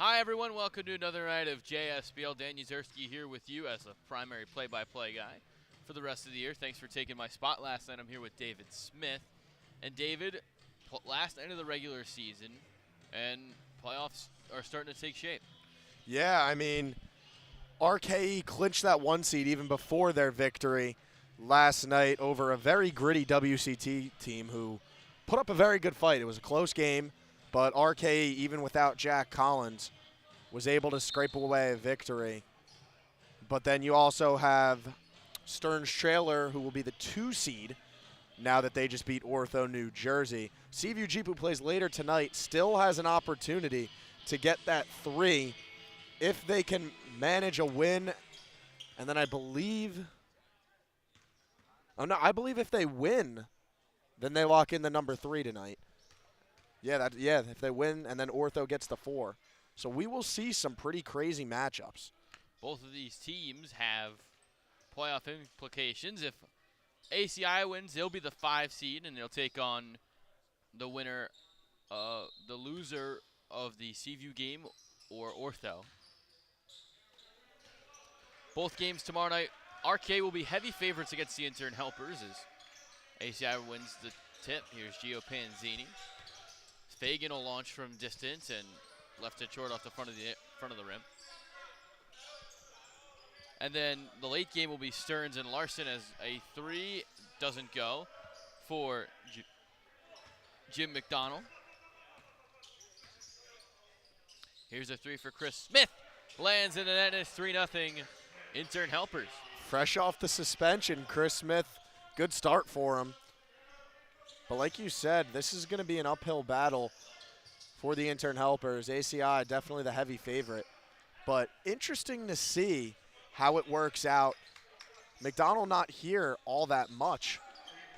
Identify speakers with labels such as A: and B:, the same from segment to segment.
A: Hi, everyone. Welcome to another night of JSBL. Dan Yuzerski here with you as a primary play-by-play guy for the rest of the year. Thanks for taking my spot last night. I'm here with David Smith. And David, last night of the regular season, and playoffs are starting to take shape.
B: Yeah, I mean, RKE clinched that 1 seed even before their victory last night over a very gritty WCT team who put up a very good fight. It was a close game, but RKE, even without Jack Collins, was able to scrape away a victory. But then you also have Stearns Trailer, who will be the 2 seed now that they just beat Ortho, New Jersey. Seaview Jeep, who plays later tonight, still has an opportunity to get that 3 if they can manage a win. And then I believe if they win, then they lock in the number 3 tonight. Yeah, if they win and then Ortho gets the 4. So we will see some pretty crazy matchups.
A: Both of these teams have playoff implications. If ACI wins, they'll be the 5 seed, and they'll take on the winner, the loser of the Seaview game or Ortho. Both games tomorrow night, RK will be heavy favorites against the Intern Helpers as ACI wins the tip. Here's Gio Panzini. Fagan will launch from distance and left it short off the front of the rim. And then the late game will be Stearns and Larson as a 3 doesn't go for Jim McDonald. Here's a 3 for Chris Smith. Lands in the net, and it's 3-0 Intern Helpers.
B: Fresh off the suspension, Chris Smith, good start for him. But like you said, this is going to be an uphill battle for the Intern Helpers. ACI definitely the heavy favorite. But interesting to see how it works out. McDonald not here all that much,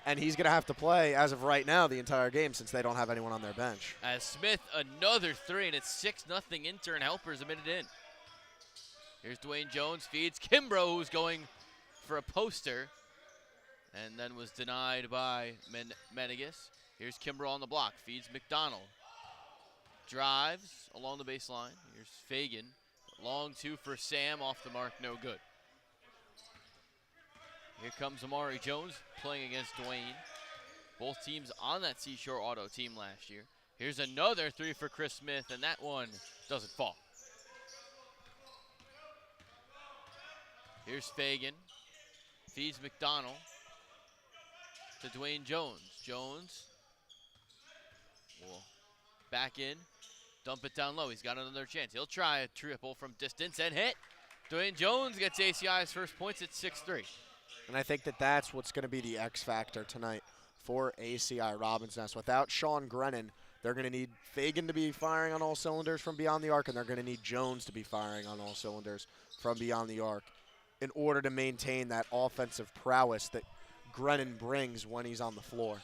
B: and he's going to have to play, as of right now, the entire game since they don't have anyone on their bench.
A: As Smith, another 3, and it's 6-0 Intern Helpers a minute in. Here's Dwayne Jones, feeds Kimbrough, who's going for a poster, and then was denied by Menegas. Here's Kimbrough on the block, feeds McDonald. Drives along the baseline. Here's Fagan. Long 2 for Sam, off the mark, no good. Here comes Amari Jones playing against Dwayne. Both teams on that Seashore Auto team last year. Here's another 3 for Chris Smith, and that one doesn't fall. Here's Fagan. Feeds McDonald to Dwayne Jones. Jones will back in. Dump it down low. He's got another chance. He'll try a triple from distance and hit. Dwayne Jones gets ACI's first points at 6-3.
B: And I think that that's what's going to be the X factor tonight for ACI-Robin's Nest. Without Sean Grennan, they're going to need Fagan to be firing on all cylinders from beyond the arc, and they're going to need Jones to be firing on all cylinders from beyond the arc in order to maintain that offensive prowess that Grennan brings when he's on the floor.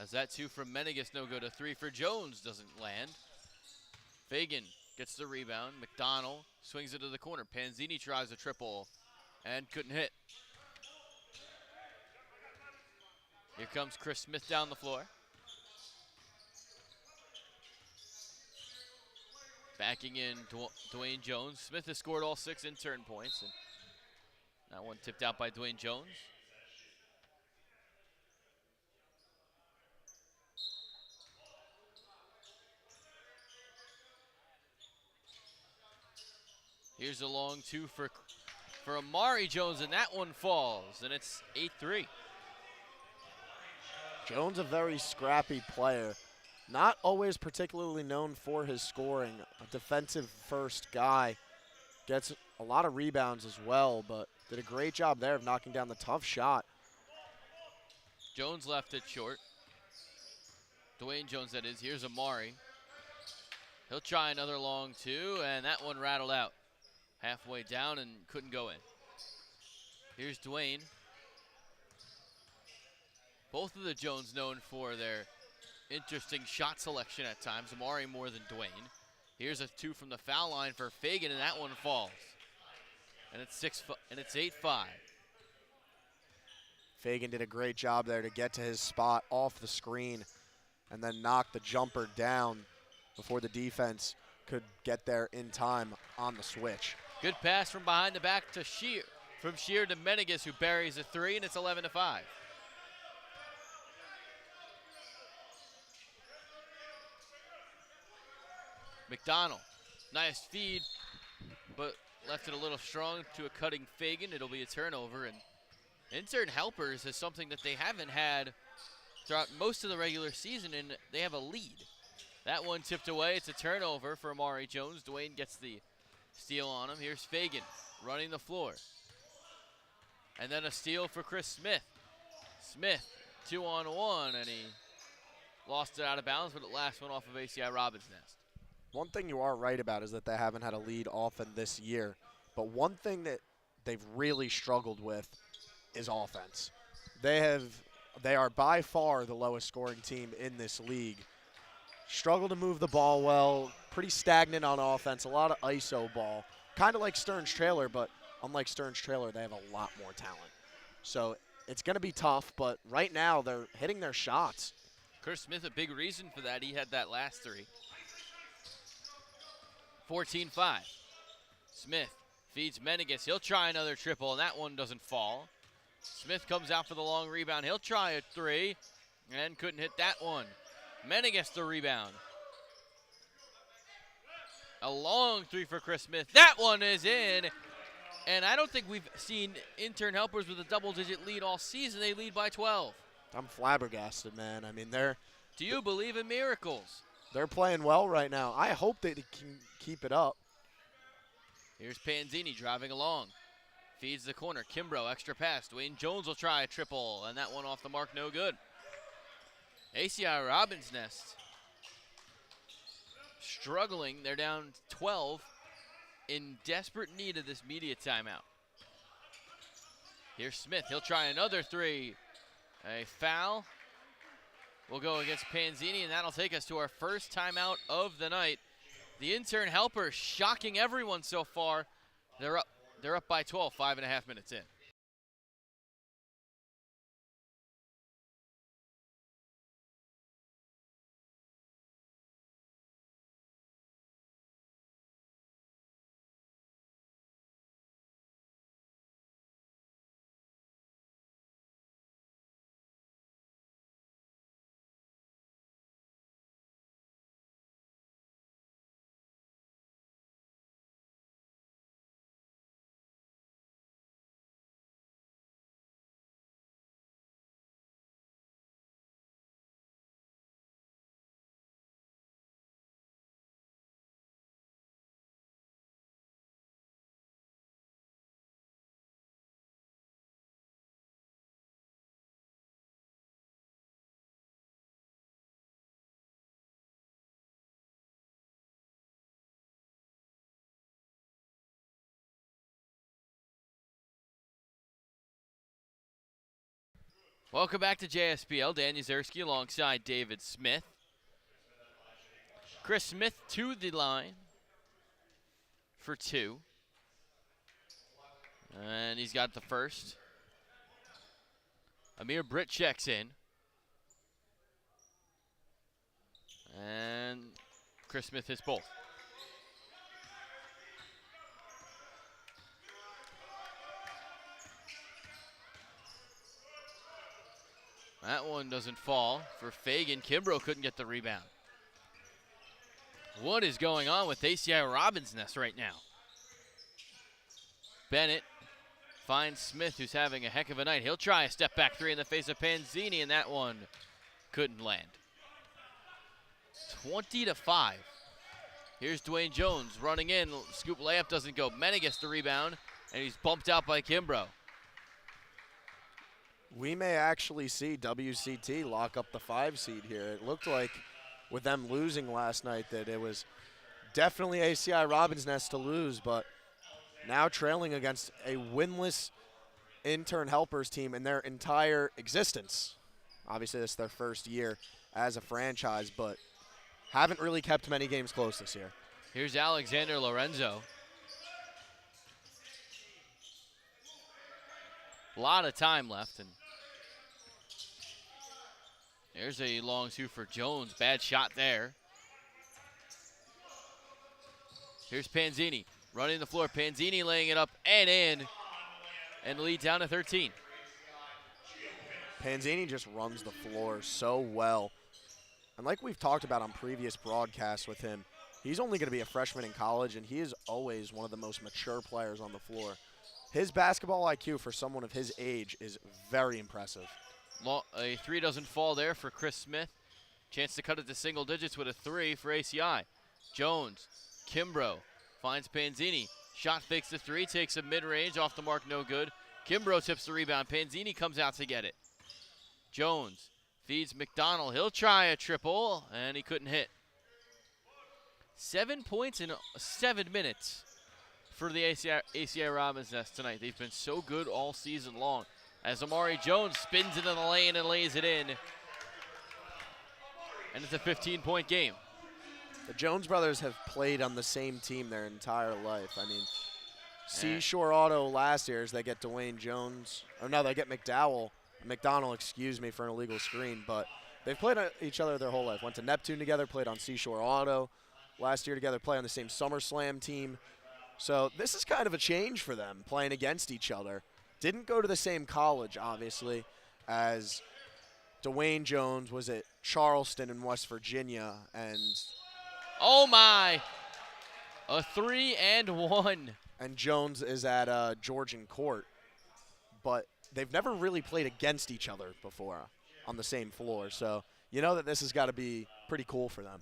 A: As that 2 from Menegas, no good. A 3 for Jones doesn't land. Fagan gets the rebound. McDonald swings it to the corner. Panzini tries a triple and couldn't hit. Here comes Chris Smith down the floor. Backing in Dwayne Jones. Smith has scored all 6 intern points, and that one tipped out by Dwayne Jones. Here's a long 2 for Amari Jones, and that one falls, and it's 8-3.
B: Jones, a very scrappy player. Not always particularly known for his scoring. A defensive-first guy. Gets a lot of rebounds as well, but did a great job there of knocking down the tough shot.
A: Jones left it short. Dwayne Jones, that is. Here's Amari. He'll try another long 2, and that one rattled out. Halfway down and couldn't go in. Here's Dwayne. Both of the Jones known for their interesting shot selection at times. Amari more than Dwayne. Here's a 2 from the foul line for Fagan, and that one falls. And it's 8-5.
B: Fagan did a great job there to get to his spot off the screen and then knock the jumper down before the defense could get there in time on the switch.
A: Good pass from behind the back to Shear. From Shear to Menegas, who buries a 3, and it's 11-5. McDonald, nice feed, but left it a little strong to a cutting Fagan. It'll be a turnover, and Intern helpers is something that they haven't had throughout most of the regular season, and they have a lead. That one tipped away. It's a turnover for Amari Jones. Dwayne gets the steal on him. Here's Fagan running the floor. And then a steal for Chris Smith. Smith, 2-on-1, and he lost it out of bounds, but it last one off of ACI-Robin's nest.
B: One thing you are right about is that they haven't had a lead often this year. But one thing that they've really struggled with is offense. They are by far the lowest scoring team in this league. Struggle to move the ball well, pretty stagnant on offense, a lot of ISO ball. Kind of like Stearns Trailer, but unlike Stearns Trailer, they have a lot more talent. So it's going to be tough, but right now they're hitting their shots.
A: Chris Smith, a big reason for that. He had that last 3. 14-5. Smith feeds Menegas. He'll try another triple, and that one doesn't fall. Smith comes out for the long rebound. He'll try a 3, and couldn't hit that one. Menegas the rebound. A long 3 for Chris Smith. That one is in. And I don't think we've seen Intern helpers with a double-digit lead all season. They lead by 12.
B: I'm flabbergasted, man. I mean,
A: Do you believe in miracles?
B: They're playing well right now. I hope they can keep it up.
A: Here's Panzini driving along. Feeds the corner. Kimbrough, extra pass. Dwayne Jones will try a triple, and that one off the mark, no good. ACI-Robin's nest struggling. They're down 12, in desperate need of this media timeout. Here's Smith. He'll try another 3. A foul will go against Panzini, and that'll take us to our first timeout of the night. The Intern helpers shocking everyone so far. They're up by 12, 5.5 minutes in. Welcome back to JSPL. Dan Yuzerski alongside David Smith. Chris Smith to the line for 2. And he's got the first. Amir Britt checks in. And Chris Smith hits both. That one doesn't fall for Fagan. Kimbrough couldn't get the rebound. What is going on with ACI-Robin's nest right now? Bennett finds Smith, who's having a heck of a night. He'll try a step back 3 in the face of Panzini, and that one couldn't land. 20-5. Here's Dwayne Jones running in. Scoop layup doesn't go. Menegas the rebound, and he's bumped out by Kimbrough.
B: We may actually see WCT lock up the 5 seed here. It looked like with them losing last night that it was definitely ACI-Robin's nest to lose, but now trailing against a winless Intern helpers team in their entire existence. Obviously, this is their first year as a franchise, but haven't really kept many games close this year.
A: Here's Alexander Lorenzo. A lot of time left, and there's a long 2 for Jones. Bad shot there. Here's Panzini running the floor. Panzini laying it up and in. And the lead down to 13.
B: Panzini just runs the floor so well. And like we've talked about on previous broadcasts with him, he's only going to be a freshman in college, and he is always one of the most mature players on the floor. His basketball IQ for someone of his age is very impressive.
A: A three doesn't fall there for Chris Smith. Chance to cut it to single digits with a three for ACI. Jones, Kimbrough finds Panzini. Shot fakes the three, takes a mid-range, off the mark, no good. Kimbrough tips the rebound. Panzini comes out to get it. Jones feeds McDonald. He'll try a triple, and he couldn't hit. 7 points in 7 minutes for the ACI-Robin's Nest tonight. They've been so good all season long. As Amari Jones spins into the lane and lays it in. And it's a 15-point game.
B: The Jones brothers have played on the same team their entire life. I mean, Seashore Auto last year is they get Dwayne Jones. Or no, they get McDonald, excuse me, for an illegal screen. But they've played each other their whole life. Went to Neptune together, played on Seashore Auto last year together, play on the same SummerSlam team. So this is kind of a change for them, playing against each other. Didn't go to the same college, obviously, as Dwayne Jones was at Charleston in West Virginia. And
A: oh my, a 3 and 1.
B: And Jones is at Georgian Court. But they've never really played against each other before on the same floor. So you know that this has got to be pretty cool for them.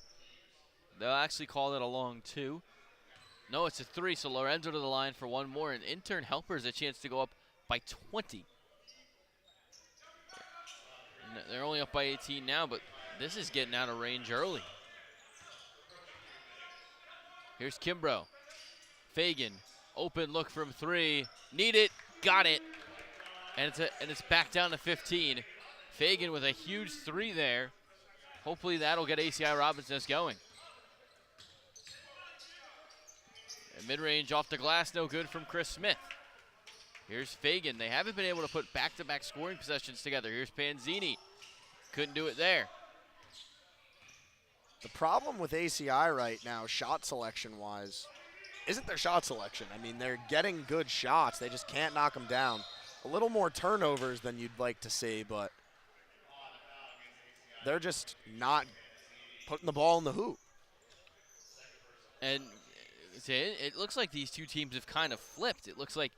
A: They'll actually call it a long 2. No, it's a 3, so Lorenzo to the line for one more, and Intern Helpers a chance to go up by 20. They're only up by 18 now, but this is getting out of range early. Here's Kimbrough. Fagan, open look from 3. Need it, got it. And it's back down to 15. Fagan with a huge 3 there. Hopefully that'll get ACI-Robin's Nest going. And mid-range off the glass, no good from Chris Smith. Here's Fagan. They haven't been able to put back-to-back scoring possessions together. Here's Panzini. Couldn't do it there.
B: The problem with ACI right now, shot selection-wise, isn't their shot selection. I mean, they're getting good shots. They just can't knock them down. A little more turnovers than you'd like to see, but they're just not putting the ball in the hoop.
A: And it looks like these two teams have kind of flipped. It looks like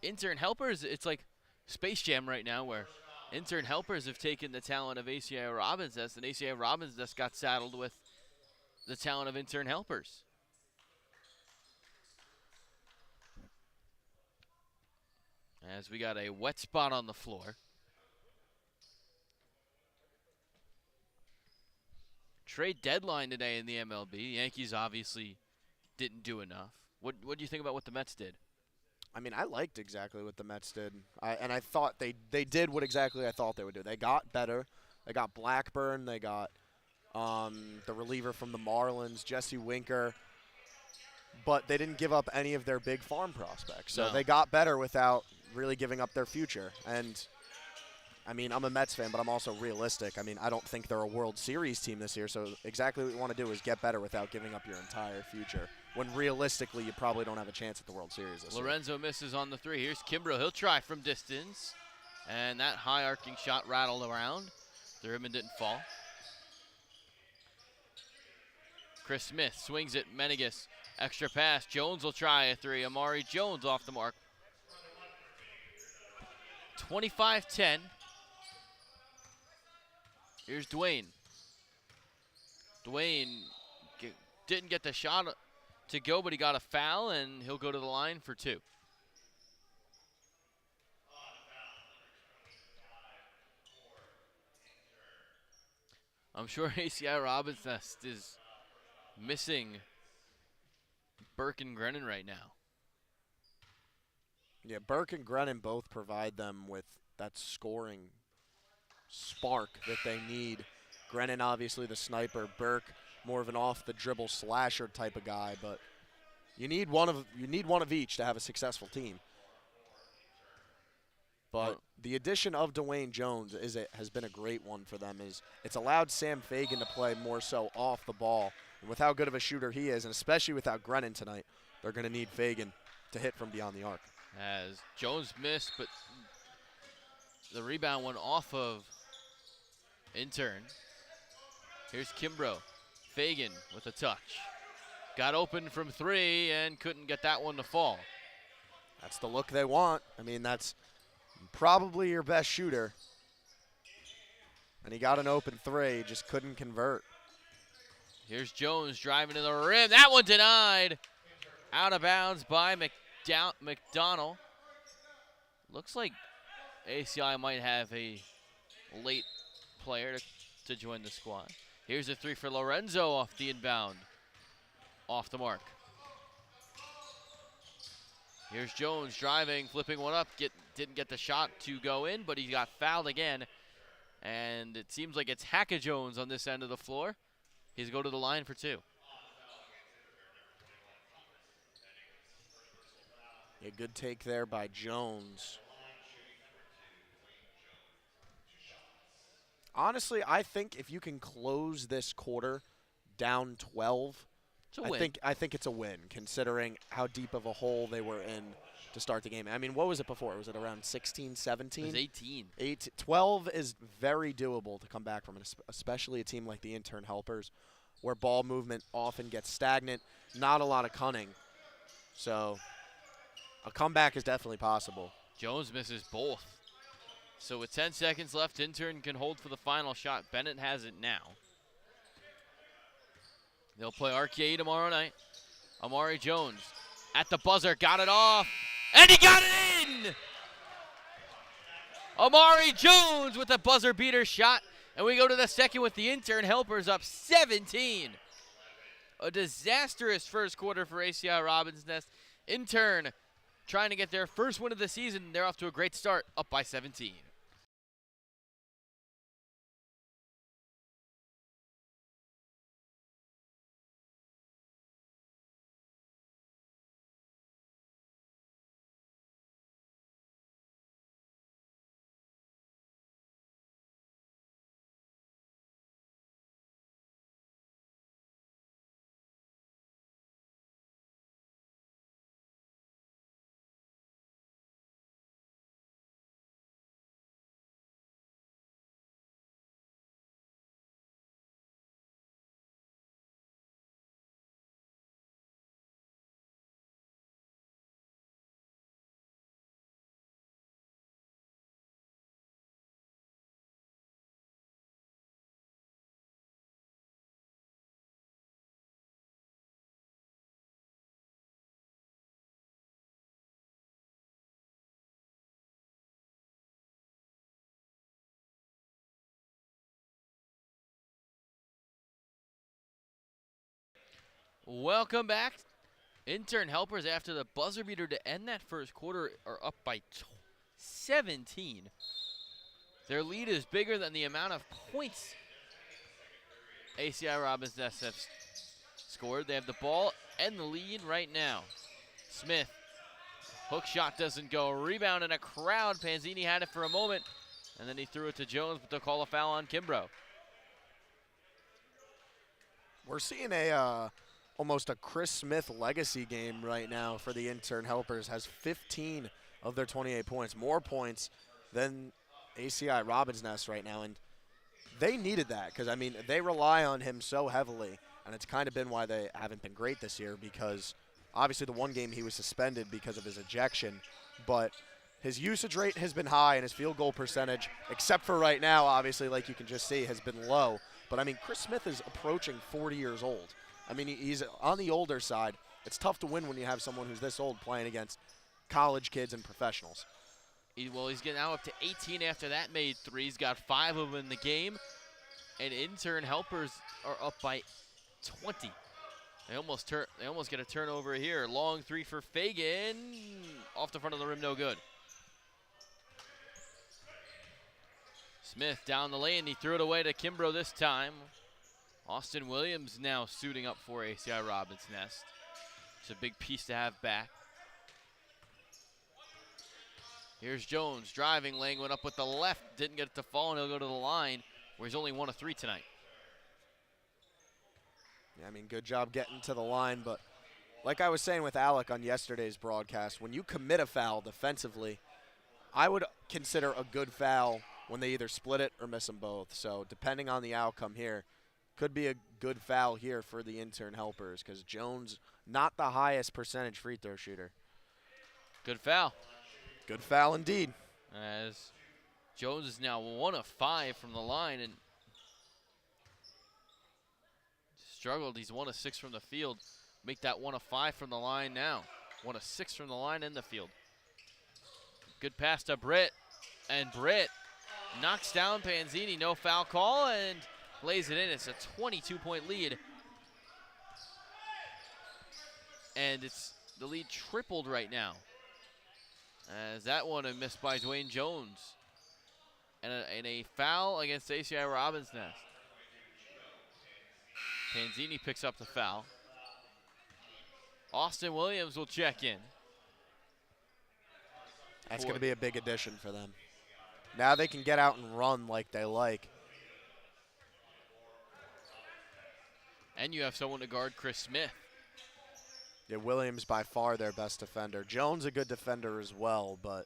A: Intern Helpers, it's like Space Jam right now, where Intern Helpers have taken the talent of ACI-Robin's Nest, and ACI-Robin's Nest got saddled with the talent of Intern Helpers. As we got a wet spot on the floor. Trade deadline today in the MLB. The Yankees obviously didn't do enough. What do you think about what the Mets did?
B: I mean, I liked exactly what the Mets did. And I thought they did what exactly I thought they would do. They got better. They got Blackburn. They got the reliever from the Marlins, Jesse Winker. But they didn't give up any of their big farm prospects. So they got better without really giving up their future. And, I mean, I'm a Mets fan, but I'm also realistic. I mean, I don't think they're a World Series team this year. So exactly what you want to do is get better without giving up your entire future, when realistically you probably don't have a chance at the World Series this year.
A: Lorenzo misses on the 3. Here's Kimbrough. He'll try from distance. And that high arcing shot rattled around. The ribbon didn't fall. Chris Smith swings it. Menegas. Extra pass. Jones will try a 3. Amari Jones off the mark. 25-10. Here's Dwayne. Dwayne didn't get the shot to go, but he got a foul, and he'll go to the line for 2. I'm sure ACI-Robin's Nest is missing Burke and Grennan right now.
B: Yeah, Burke and Grennan both provide them with that scoring spark that they need. Grennan, obviously the sniper. Burke, more of an off-the-dribble slasher type of guy, but you need one of each to have a successful team. But the addition of Dwayne Jones has been a great one for them. It's allowed Sam Fagan to play more so off the ball, And with how good of a shooter he is, and especially without Grennan tonight, they're going to need Fagan to hit from beyond the arc.
A: As Jones missed, but the rebound went off of Intern. Here's Kimbrough. Fagan with a touch. Got open from 3 and couldn't get that one to fall.
B: That's the look they want. I mean, that's probably your best shooter. And he got an open 3, just couldn't convert.
A: Here's Jones driving to the rim. That one denied. Out of bounds by McDonald. Looks like ACI might have a late player to join the squad. Here's a 3 for Lorenzo off the inbound. Off the mark. Here's Jones driving, flipping one up. Didn't get the shot to go in, but he got fouled again. And it seems like it's Hacka Jones on this end of the floor. He's go to the line for 2.
B: A good take there by Jones. Honestly, I think if you can close this quarter down 12, I think it's a win, considering how deep of a hole they were in to start the game. I mean, what was it before? Was it around 16, 17?
A: It was 18.
B: 12 is very doable to come back from, especially a team like the Intern Helpers, where ball movement often gets stagnant, not a lot of cunning. So a comeback is definitely possible.
A: Jones misses both. So with 10 seconds left, Intern can hold for the final shot. Bennett has it now. They'll play RKE tomorrow night. Amari Jones at the buzzer, got it off, and he got it in! Amari Jones with a buzzer beater shot, and we go to the second with the Intern Helpers up 17. A disastrous first quarter for ACI-Robin's Nest. Intern trying to get their first win of the season. They're off to a great start, up by 17. Welcome back. Intern Helpers, after the buzzer beater to end that first quarter, are up by 17. Their lead is bigger than the amount of points ACI-Robin's Nest have scored. They have the ball and the lead right now. Smith, hook shot doesn't go. Rebound in a crowd. Panzini had it for a moment, and then he threw it to Jones, but they'll call a foul on Kimbrough.
B: We're seeing almost a Chris Smith legacy game right now for the Intern Helpers. Has 15 of their 28 points, more points than ACI-Robin's Nest right now, and they needed that because, I mean, they rely on him so heavily, and it's kind of been why they haven't been great this year, because obviously the one game he was suspended because of his ejection, but his usage rate has been high and his field goal percentage, except for right now, obviously, like you can just see, has been low. But, I mean, Chris Smith is approaching 40 years old. I mean, he's on the older side. It's tough to win when you have someone who's this old playing against college kids and professionals.
A: Well, he's getting now up to 18 after that made 3. He's got 5 of them in the game. And Intern Helpers are up by 20. They almost get a turnover here. Long 3 for Fagan. Off the front of the rim, no good. Smith down the lane. He threw it away to Kimbrough this time. Austin Williams now suiting up for ACI-Robin's Nest. It's a big piece to have back. Here's Jones driving, laying one up with the left. Didn't get it to fall, and he'll go to the line, where he's only 1 of 3 tonight.
B: I mean, good job getting to the line, but like I was saying with Alec on yesterday's broadcast, when you commit a foul defensively, I would consider a good foul when they either split it or miss them both. So depending on the outcome here, could be a good foul here for the intern helpers because Jones, not the highest percentage free throw shooter.
A: Good foul.
B: Good foul indeed.
A: As Jones is now 1 of 5 from the line and struggled. He's 1 of 6 from the field. Make that 1 of 5 from the line now. 1 of 6 from the line in the field. Good pass to Britt. And Britt knocks down Panzini. No foul call and lays it in. It's a 22-point lead. And it's the lead tripled right now. As that one is missed by Dwayne Jones. And a foul against ACI-Robin's nest. Panzini picks up the foul. Austin Williams will check in.
B: That's going to be a big addition for them. Now they can get out and run like they like.
A: And you have someone to guard Chris Smith.
B: Yeah, Williams by far their best defender. Jones a good defender as well, but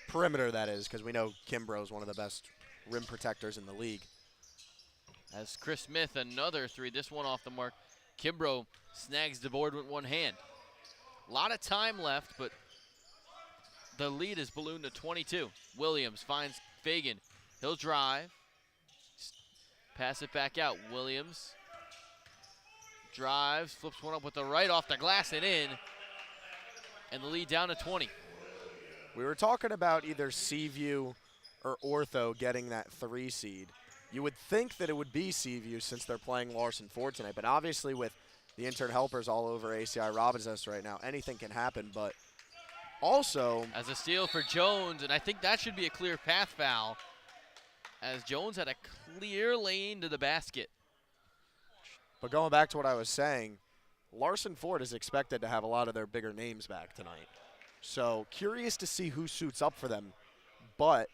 B: perimeter that is, because we know Kimbrough is one of the best rim protectors in the league.
A: As Chris Smith, another three, this one off the mark. Kimbrough snags the board with one hand. A lot of time left, but the lead is ballooned to 22. Williams finds Fagan. He'll drive. Pass it back out. Williams drives, flips one up with the right off the glass and in. And the lead down to 20.
B: We were talking about either Seaview or Ortho getting that 3 seed. You would think that it would be Seaview since they're playing Larson Ford tonight, but obviously with the intern helpers all over ACI-Robin's nest right now, anything can happen, but also
A: as a steal for Jones, and I think that should be a clear path foul, as Jones had a clear lane to the basket.
B: But going back to what I was saying, Larson Ford is expected to have a lot of their bigger names back tonight. So curious to see who suits up for them, but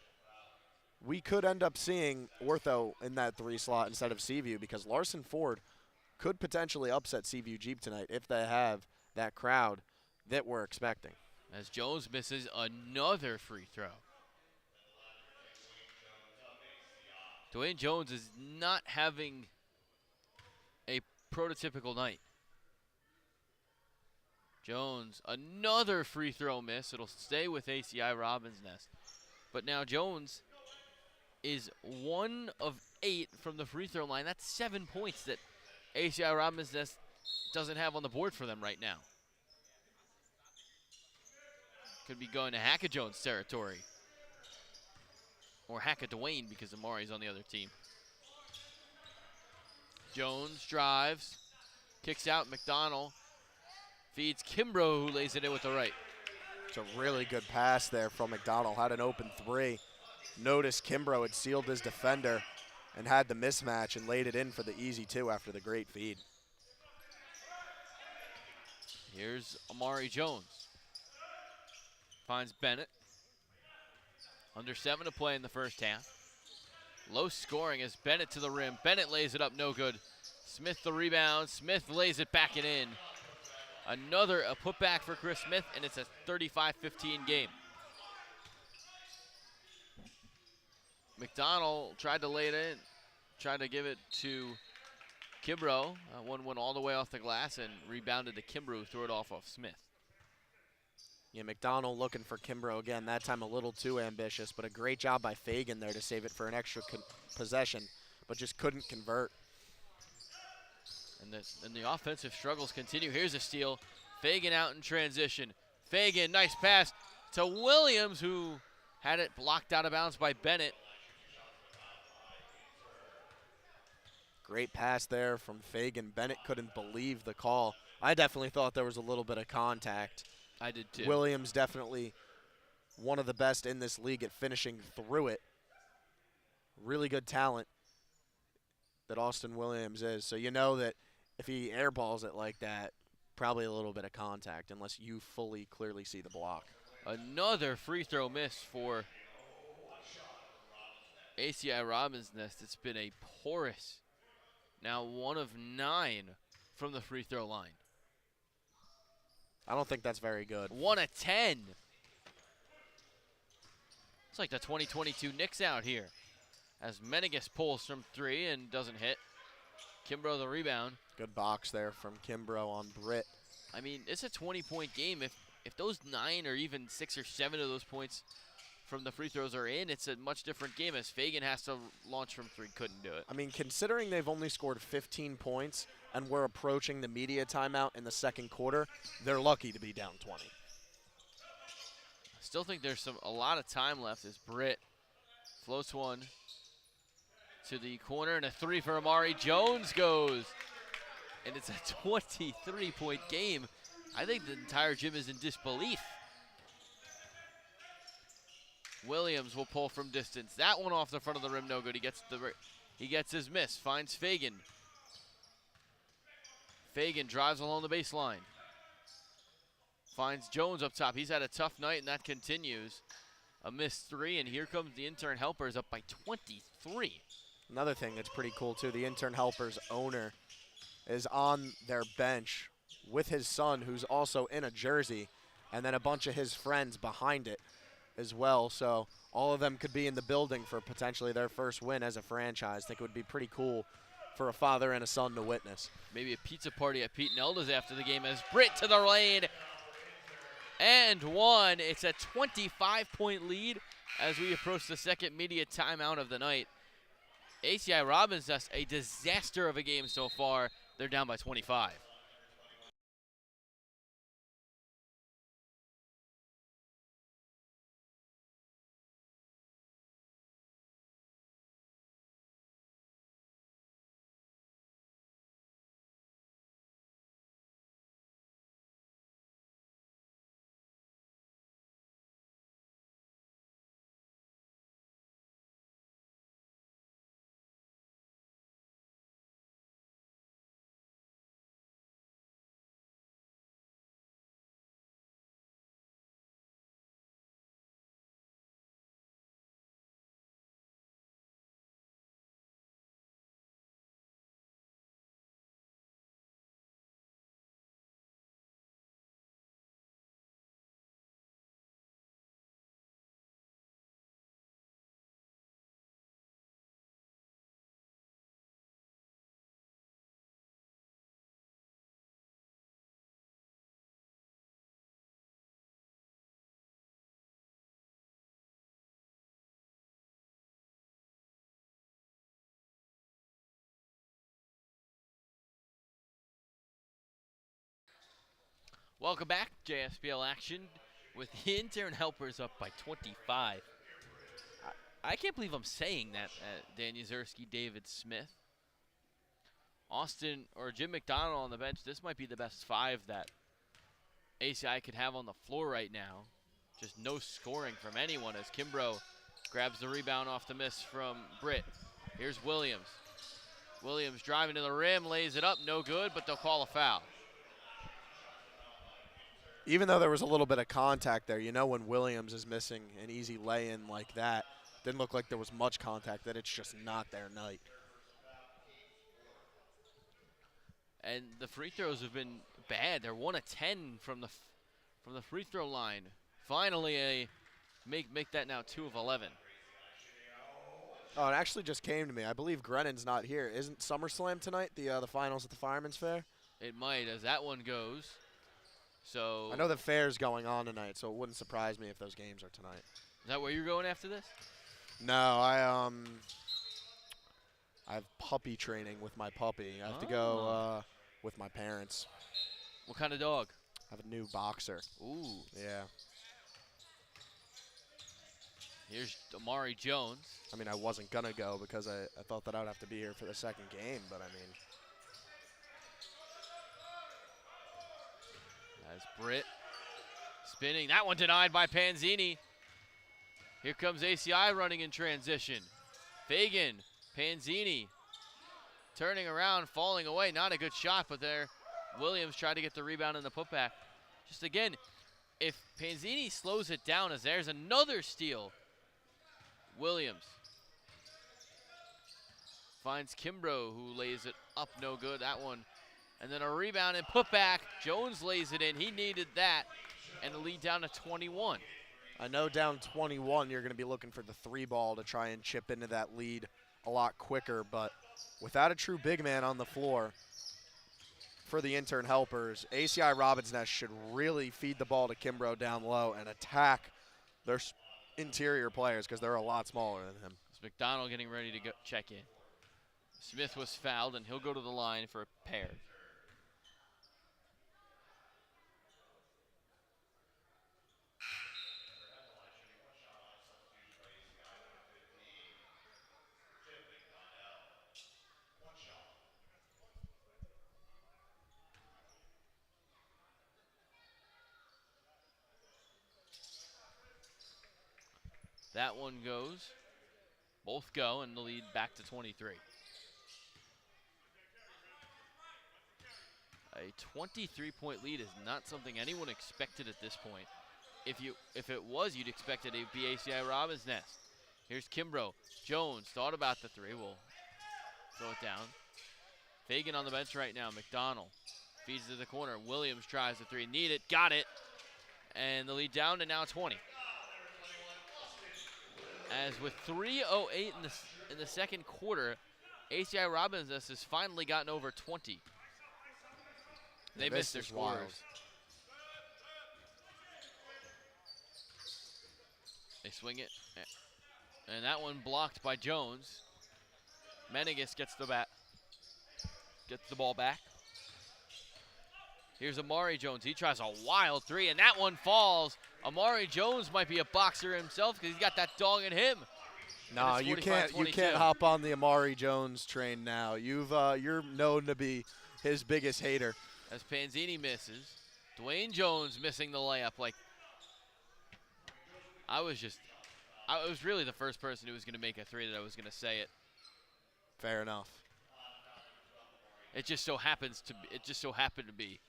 B: we could end up seeing Ortho in that 3 slot instead of Seaview because Larson Ford could potentially upset Seaview Jeep tonight if they have that crowd that we're expecting.
A: As Jones misses another free throw. Dwayne Jones is not having a prototypical night. Jones, another free throw miss. It'll stay with ACI-Robin's nest. But now Jones is 1 of 8 from the free throw line. That's 7 points that ACI-Robin's nest doesn't have on the board for them right now. Could be going to Hacka-Jones territory. Or Hacka-Dwayne because Amari's on the other team. Jones drives, kicks out McDonald, feeds Kimbrough, who lays it in with the right.
B: It's a really good pass there from McDonald. Had an open 3. Noticed Kimbrough had sealed his defender and had the mismatch and laid it in for the easy 2 after the great feed.
A: Here's Amari Jones. Finds Bennett. Under 7 to play in the first half. Low scoring as Bennett to the rim. Bennett lays it up, no good. Smith the rebound. Smith lays it back and in. Another a putback for Chris Smith, and it's a 35-15 game. McDonald tried to lay it in, tried to give it to Kimbrough. One went all the way off the glass and rebounded to Kimbrough, who threw it off Smith.
B: Yeah, McDonald looking for Kimbrough again, that time a little too ambitious, but a great job by Fagan there to save it for an extra possession, but just couldn't convert.
A: And the offensive struggles continue. Here's a steal. Fagan out in transition. Fagan, nice pass to Williams, who had it blocked out of bounds by Bennett.
B: Great pass there from Fagan. Bennett couldn't believe the call. I definitely thought there was a little bit of contact.
A: I did too.
B: Williams definitely one of the best in this league at finishing through it. Really good talent that Austin Williams is. So you know that if he airballs it like that, probably a little bit of contact unless you fully clearly see the block.
A: Another free throw miss for ACI-Robin's nest. It's been a porous Now 1 of 9 from the free throw line.
B: I don't think that's very good.
A: 1 of 10. It's like the 2022 Knicks out here. As Menegas pulls from 3 and doesn't hit. Kimbrough the rebound.
B: Good box there from Kimbrough on Britt.
A: I mean, it's a 20-point game. If those 9 or even 6 or 7 of those points from the free throws are in, it's a much different game as Fagan has to launch from 3, couldn't do it.
B: I mean, considering they've only scored 15 points and we're approaching the media timeout in the second quarter, they're lucky to be down 20.
A: I still think there's a lot of time left as Britt floats one to the corner, and a 3 for Amari Jones goes. And it's a 23-point game. I think the entire gym is in disbelief. Williams will pull from distance. That one off the front of the rim, no good. He gets his miss, finds Fagan. Fagan drives along the baseline. Finds Jones up top. He's had a tough night, and that continues. A missed 3, and here comes the Intern Helpers up by 23.
B: Another thing that's pretty cool, too, the Intern Helpers owner is on their bench with his son, who's also in a jersey, and then a bunch of his friends behind it as well. So all of them could be in the building for potentially their first win as a franchise. I think it would be pretty cool for a father and a son to witness.
A: Maybe a pizza party at Pete Nelda's after the game as Britt to the lane. And 1. It's a 25-point lead as we approach the second media timeout of the night. ACI-Robin's just a disaster of a game so far. They're down by 25. Welcome back, JSPL action with the Intern Helpers up by 25. I can't believe I'm saying that, Dan Yuzerski, David Smith. Austin or Jim McDonald on the bench, this might be the best 5 that ACI could have on the floor right now. Just no scoring from anyone as Kimbrough grabs the rebound off the miss from Britt. Here's Williams. Williams driving to the rim, lays it up, no good, but they'll call a foul.
B: Even though there was a little bit of contact there, you know when Williams is missing an easy lay-in like that, didn't look like there was much contact, that it's just not their night.
A: And the free throws have been bad. They're 1 of 10 from the free throw line. Finally, make that now 2 of 11.
B: Oh, it actually just came to me. I believe Grennan's not here. Isn't SummerSlam tonight, the finals at the Fireman's Fair?
A: It might, as that one goes. So
B: I know the fair's going on tonight, so it wouldn't surprise me if those games are tonight.
A: Is that where you're going after this?
B: No, I have puppy training with my puppy. I have to go with my parents.
A: What kind of dog?
B: I have a new boxer.
A: Ooh.
B: Yeah.
A: Here's Amari Jones.
B: I mean, I wasn't going to go because I thought that I would have to be here for the second game, but I mean.
A: As Britt spinning. That one denied by Panzini. Here comes ACI running in transition. Fagan, Panzini turning around, falling away. Not a good shot, but there Williams tried to get the rebound and the putback. Just again, if Panzini slows it down, as there's another steal. Williams finds Kimbrough, who lays it Up, no good. That one. And then a rebound and put back. Jones lays it in. He needed that. And the lead down to 21.
B: I know down 21, you're going to be looking for the 3-ball to try and chip into that lead a lot quicker. But without a true big man on the floor for the Intern helpers, ACI-Robin's Nest should really feed the ball to Kimbrough down low and attack their interior players because they're a lot smaller than him.
A: It's McDonald getting ready to go check in. Smith was fouled, and he'll go to the line for a pair. That one goes. Both go, and the lead back to 23. A 23-point lead is not something anyone expected at this point. If it was, you'd expect it to be ACI-Robin's Nest. Here's Kimbrough. Jones thought about the three. Will throw it down. Fagan on the bench right now. McDonald feeds to the corner. Williams tries the three. Need it. Got it. And the lead down to now 20. As with 3:08 in the second quarter, ACI-Robin's Nest has finally gotten over 20. They missed their scores. They swing it, and that one blocked by Jones. Menegas gets the ball back. Here's Amari Jones. He tries a wild three, and that one falls. Amari Jones might be a boxer himself because he's got that dog in him.
B: No, you can't hop on the Amari Jones train now. You're known to be his biggest hater.
A: As Panzini misses, Dwayne Jones missing the layup. Like, I was really the first person who was going to make a three that I was going to say it.
B: Fair enough.
A: It just so happened to be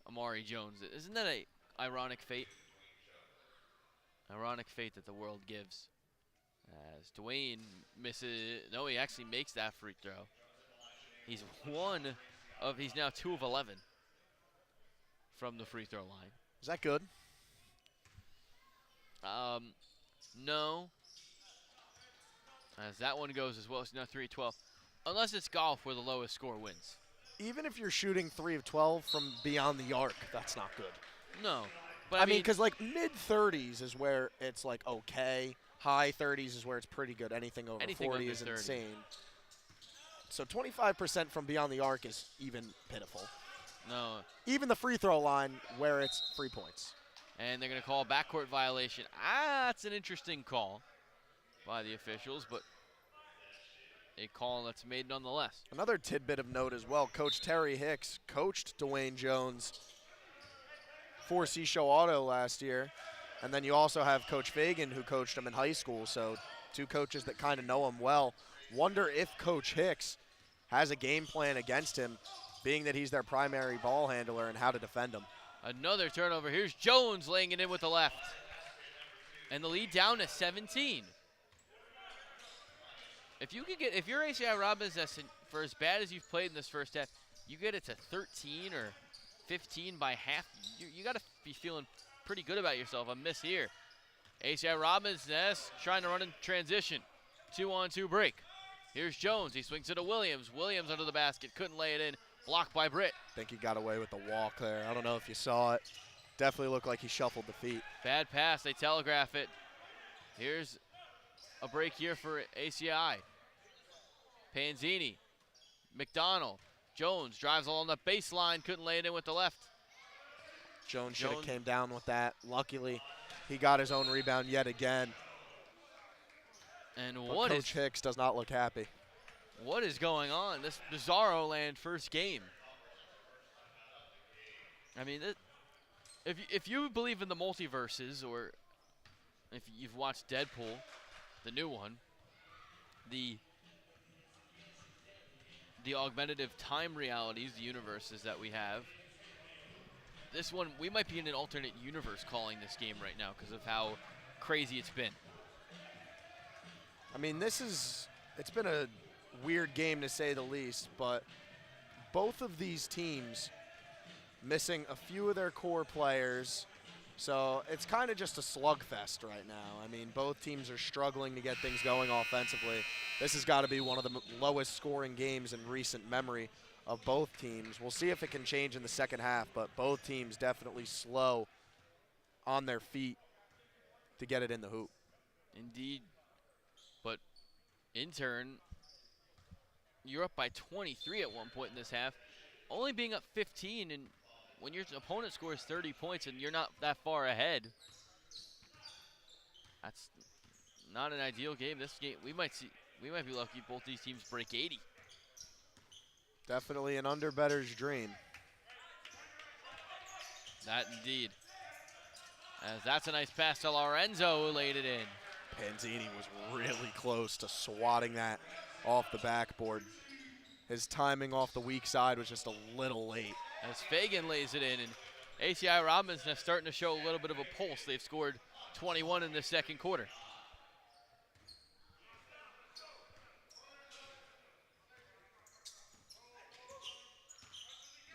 A: Amari Jones. Isn't that a ironic fate? Ironic fate that the world gives. As Dwayne misses, no, he actually makes that free throw. He's now 2 of 11 from the free throw line.
B: Is that good?
A: No. As that one goes as well, it's now 3-12. Unless it's golf where the lowest score wins.
B: Even if you're shooting 3 of 12 from beyond the arc, that's not good.
A: No. But
B: I mean, because like mid-30s is where it's like okay. High 30s is where it's pretty good. Anything over 40 is
A: 30.
B: insane. So 25% from beyond the arc is even pitiful.
A: No.
B: Even the free throw line where it's 3 points.
A: And they're going to call a backcourt violation. That's an interesting call by the officials, but a call that's made nonetheless.
B: Another tidbit of note as well, Coach Terry Hicks coached Dwayne Jones for Seashore Auto last year. And then you also have Coach Fagan, who coached him in high school, so 2 coaches that kind of know him well. Wonder if Coach Hicks has a game plan against him, being that he's their primary ball handler, and how to defend him.
A: Another turnover. Here's Jones laying it in with the left. And the lead down to 17. If you're ACI-Robin's Nest, for as bad as you've played in this first half, you get it to 13 or 15 by half, you got to be feeling pretty good about yourself. A miss here. ACI-Robin's Nest trying to run in transition. 2-on-2 break. Here's Jones. He swings it to Williams. Williams under the basket. Couldn't lay it in. Blocked by Britt.
B: I think he got away with the walk there. I don't know if you saw it. Definitely looked like he shuffled the feet.
A: Bad pass. They telegraph it. Here's a break here for ACI. Panzini. McDonald. Jones drives along the baseline. Couldn't lay it in with the left.
B: Jones should have came down with that. Luckily, he got his own rebound yet again.
A: And
B: but Coach Hicks does not look happy.
A: What is going on? This Bizarro Land first game. I mean, if you believe in the multiverses, or if you've watched Deadpool, the new one, the augmentative time realities, the universes that we have, this one, we might be in an alternate universe calling this game right now because of how crazy it's been.
B: I mean, it's been a weird game to say the least, but both of these teams missing a few of their core players. So it's kind of just a slugfest right now. I mean, both teams are struggling to get things going offensively. This has got to be one of the lowest scoring games in recent memory of both teams. We'll see if it can change in the second half, but both teams definitely slow on their feet to get it in the hoop.
A: Indeed. But Intern, you're up by 23 at one point in this half, only being up 15, and when your opponent scores 30 points and you're not that far ahead, that's not an ideal game. This game, we might be lucky both these teams break 80.
B: Definitely an under-better's dream.
A: That indeed. As that's a nice pass to Lorenzo, who laid it in.
B: Panzini was really close to swatting that off the backboard. His timing off the weak side was just a little late.
A: As Fagan lays it in, and ACI-Robin is starting to show a little bit of a pulse. They've scored 21 in the second quarter.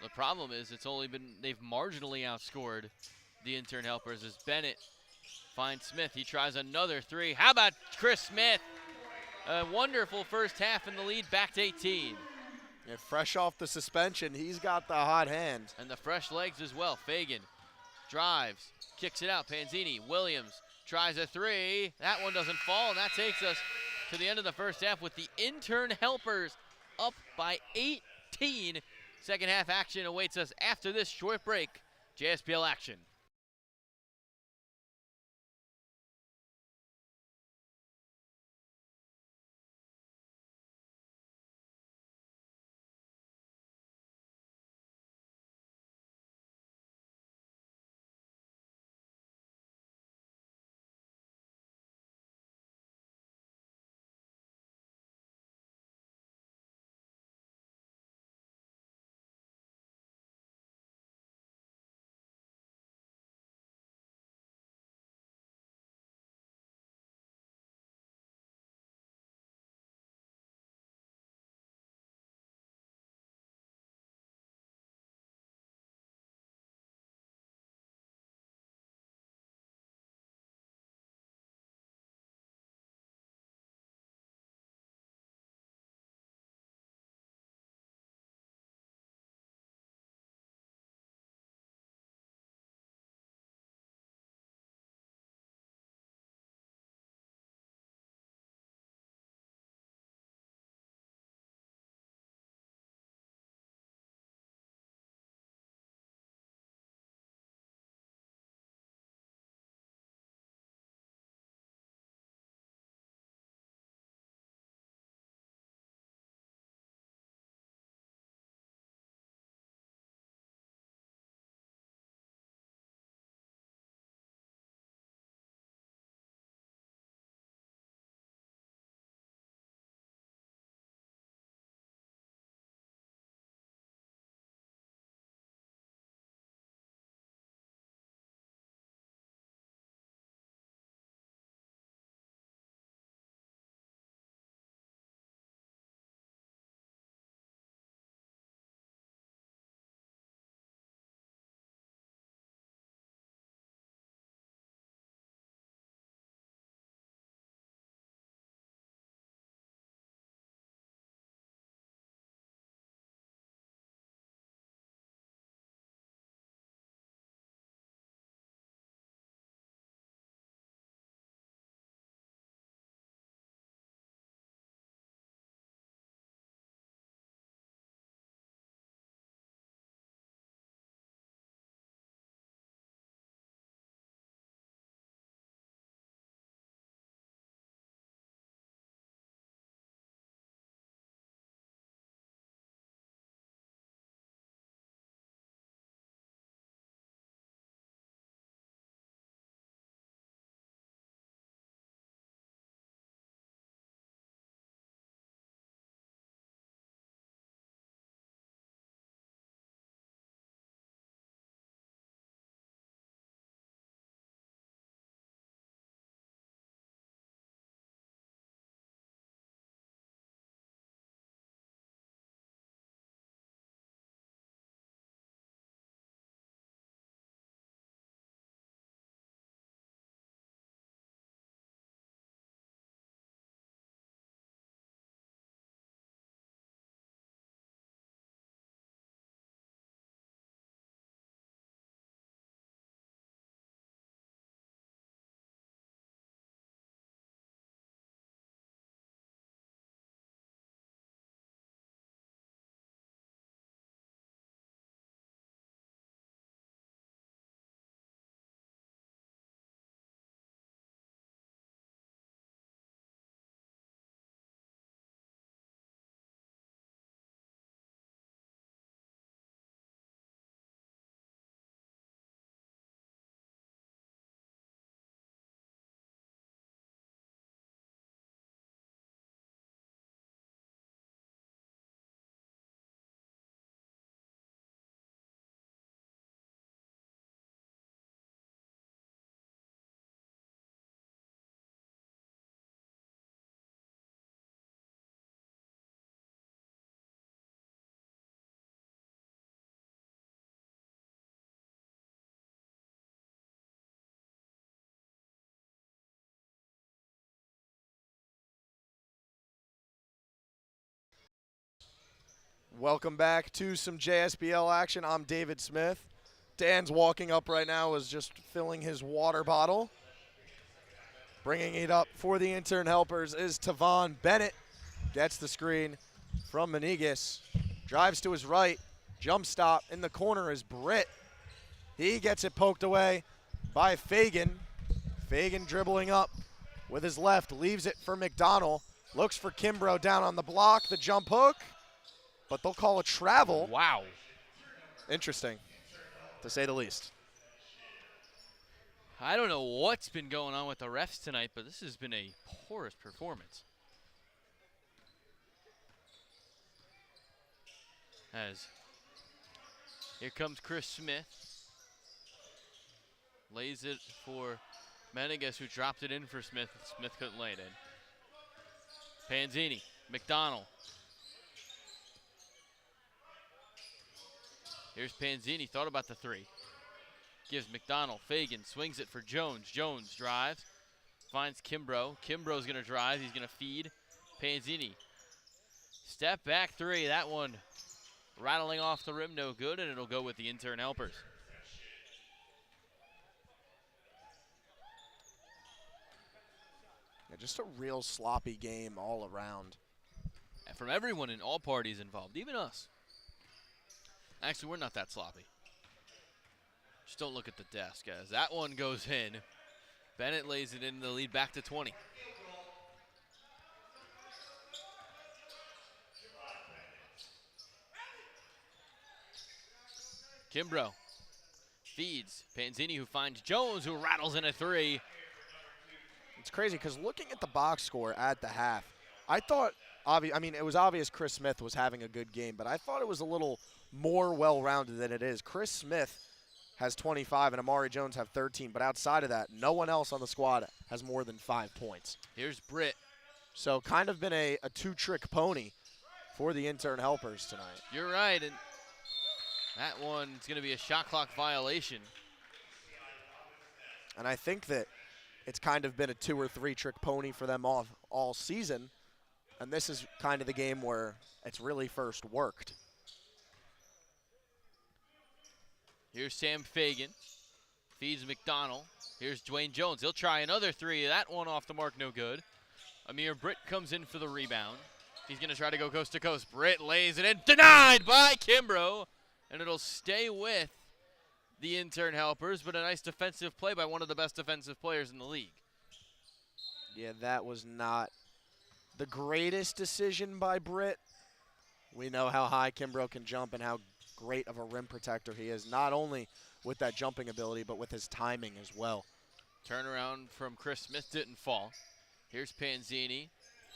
A: The problem is they've marginally outscored the Intern helpers as Bennett finds Smith. He tries another three. How about Chris Smith? A wonderful first half in the lead, back to 18.
B: Yeah, fresh off the suspension, he's got the hot hand.
A: And the fresh legs as well. Fagan drives, kicks it out. Panzini, Williams tries a three. That one doesn't fall, and that takes us to the end of the first half with the Intern helpers up by 18. Second half action awaits us after this short break. JSPL action.
B: Welcome back to some JSBL action. I'm David Smith. Dan's walking up right now, is just filling his water bottle. Bringing it up for the intern helpers is Tavon Bennett. Gets the screen from Menegas. Drives to his right. Jump stop. In the corner is Britt. He gets it poked away by Fagan. Fagan dribbling up with his left. Leaves it for McDonald. Looks for Kimbrough down on the block. The jump hook. But they'll call a travel.
A: Wow.
B: Interesting, to say the least.
A: I don't know what's been going on with the refs tonight, but this has been a porous performance. As here comes Chris Smith. Lays it for Menegas, who dropped it in for Smith. Smith couldn't lay it in. Panzini, McDonald. Here's Panzini, thought about the three. Gives McDonald, Fagan, swings it for Jones. Jones drives, finds Kimbrough. Kimbrough's gonna drive, he's gonna feed. Panzini, step back three, that one rattling off the rim, no good, and it'll go with the intern helpers.
B: Yeah, just a real sloppy game all around.
A: And from everyone in all parties involved, even us. Actually, we're not that sloppy. Just don't look at the desk, guys. That one goes in. Bennett lays it in the lead back to 20. Kimbrough feeds Panzini, who finds Jones, who rattles in a three.
B: It's crazy because looking at the box score at the half, I thought, it was obvious Chris Smith was having a good game, but I thought it was a little more well-rounded than it is. Chris Smith has 25 and Amari Jones have 13, but outside of that, no one else on the squad has more than 5 points.
A: Here's Britt.
B: So kind of been a two-trick pony for the intern helpers tonight.
A: You're right, and that one's going to be a shot clock violation.
B: And I think that it's kind of been a 2 or 3 trick pony for them all season, and this is kind of the game where it's really first worked.
A: Here's Sam Fagan. Feeds McDonald. Here's Dwayne Jones. He'll try another three. That one off the mark, no good. Amir Britt comes in for the rebound. He's going to try to go coast to coast. Britt lays it in. Denied by Kimbrough. And it'll stay with the intern helpers, but a nice defensive play by one of the best defensive players in the league.
B: Yeah, that was not the greatest decision by Britt. We know how high Kimbrough can jump and how great of a rim protector he is, not only with that jumping ability, but with his timing as well.
A: Turnaround from Chris Smith didn't fall. Here's Panzini.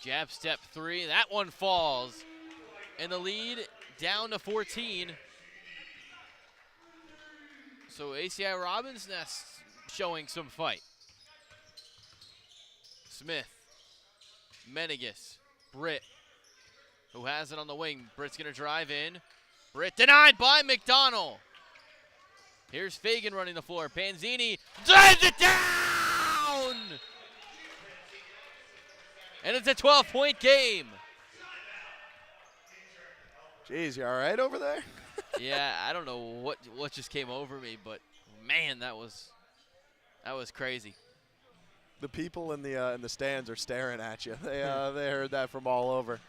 A: Jab step three. That one falls. And the lead down to 14. So ACI-Robin's Nest showing some fight. Smith. Menegas. Britt, who has it on the wing. Britt's going to drive in. Britt denied by McDonald. Here's Fagan running the floor. Panzini drives it down! And it's a 12-point game.
B: Jeez, you all right over there?
A: Yeah, I don't know what just came over me, but man, that was crazy.
B: The people in the stands are staring at you. They heard that from all over.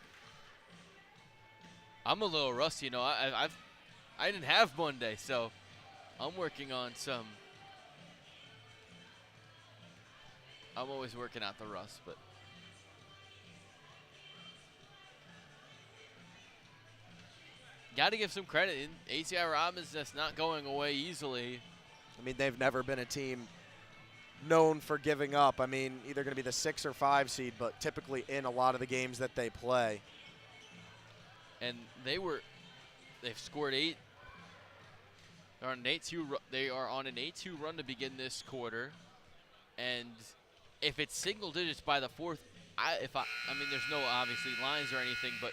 A: I'm a little rusty, I didn't have Monday, so I'm working on some. I'm always working out the rust, but got to give some credit. ACI-Robin's just not going away easily.
B: I mean, they've never been a team known for giving up. I mean, either going to be the 6 or 5 seed, but typically in a lot of the games that they play.
A: And they've scored 8. They are on an 8-2 run to begin this quarter. And if it's single digits by the fourth, I mean, there's no obviously lines or anything, but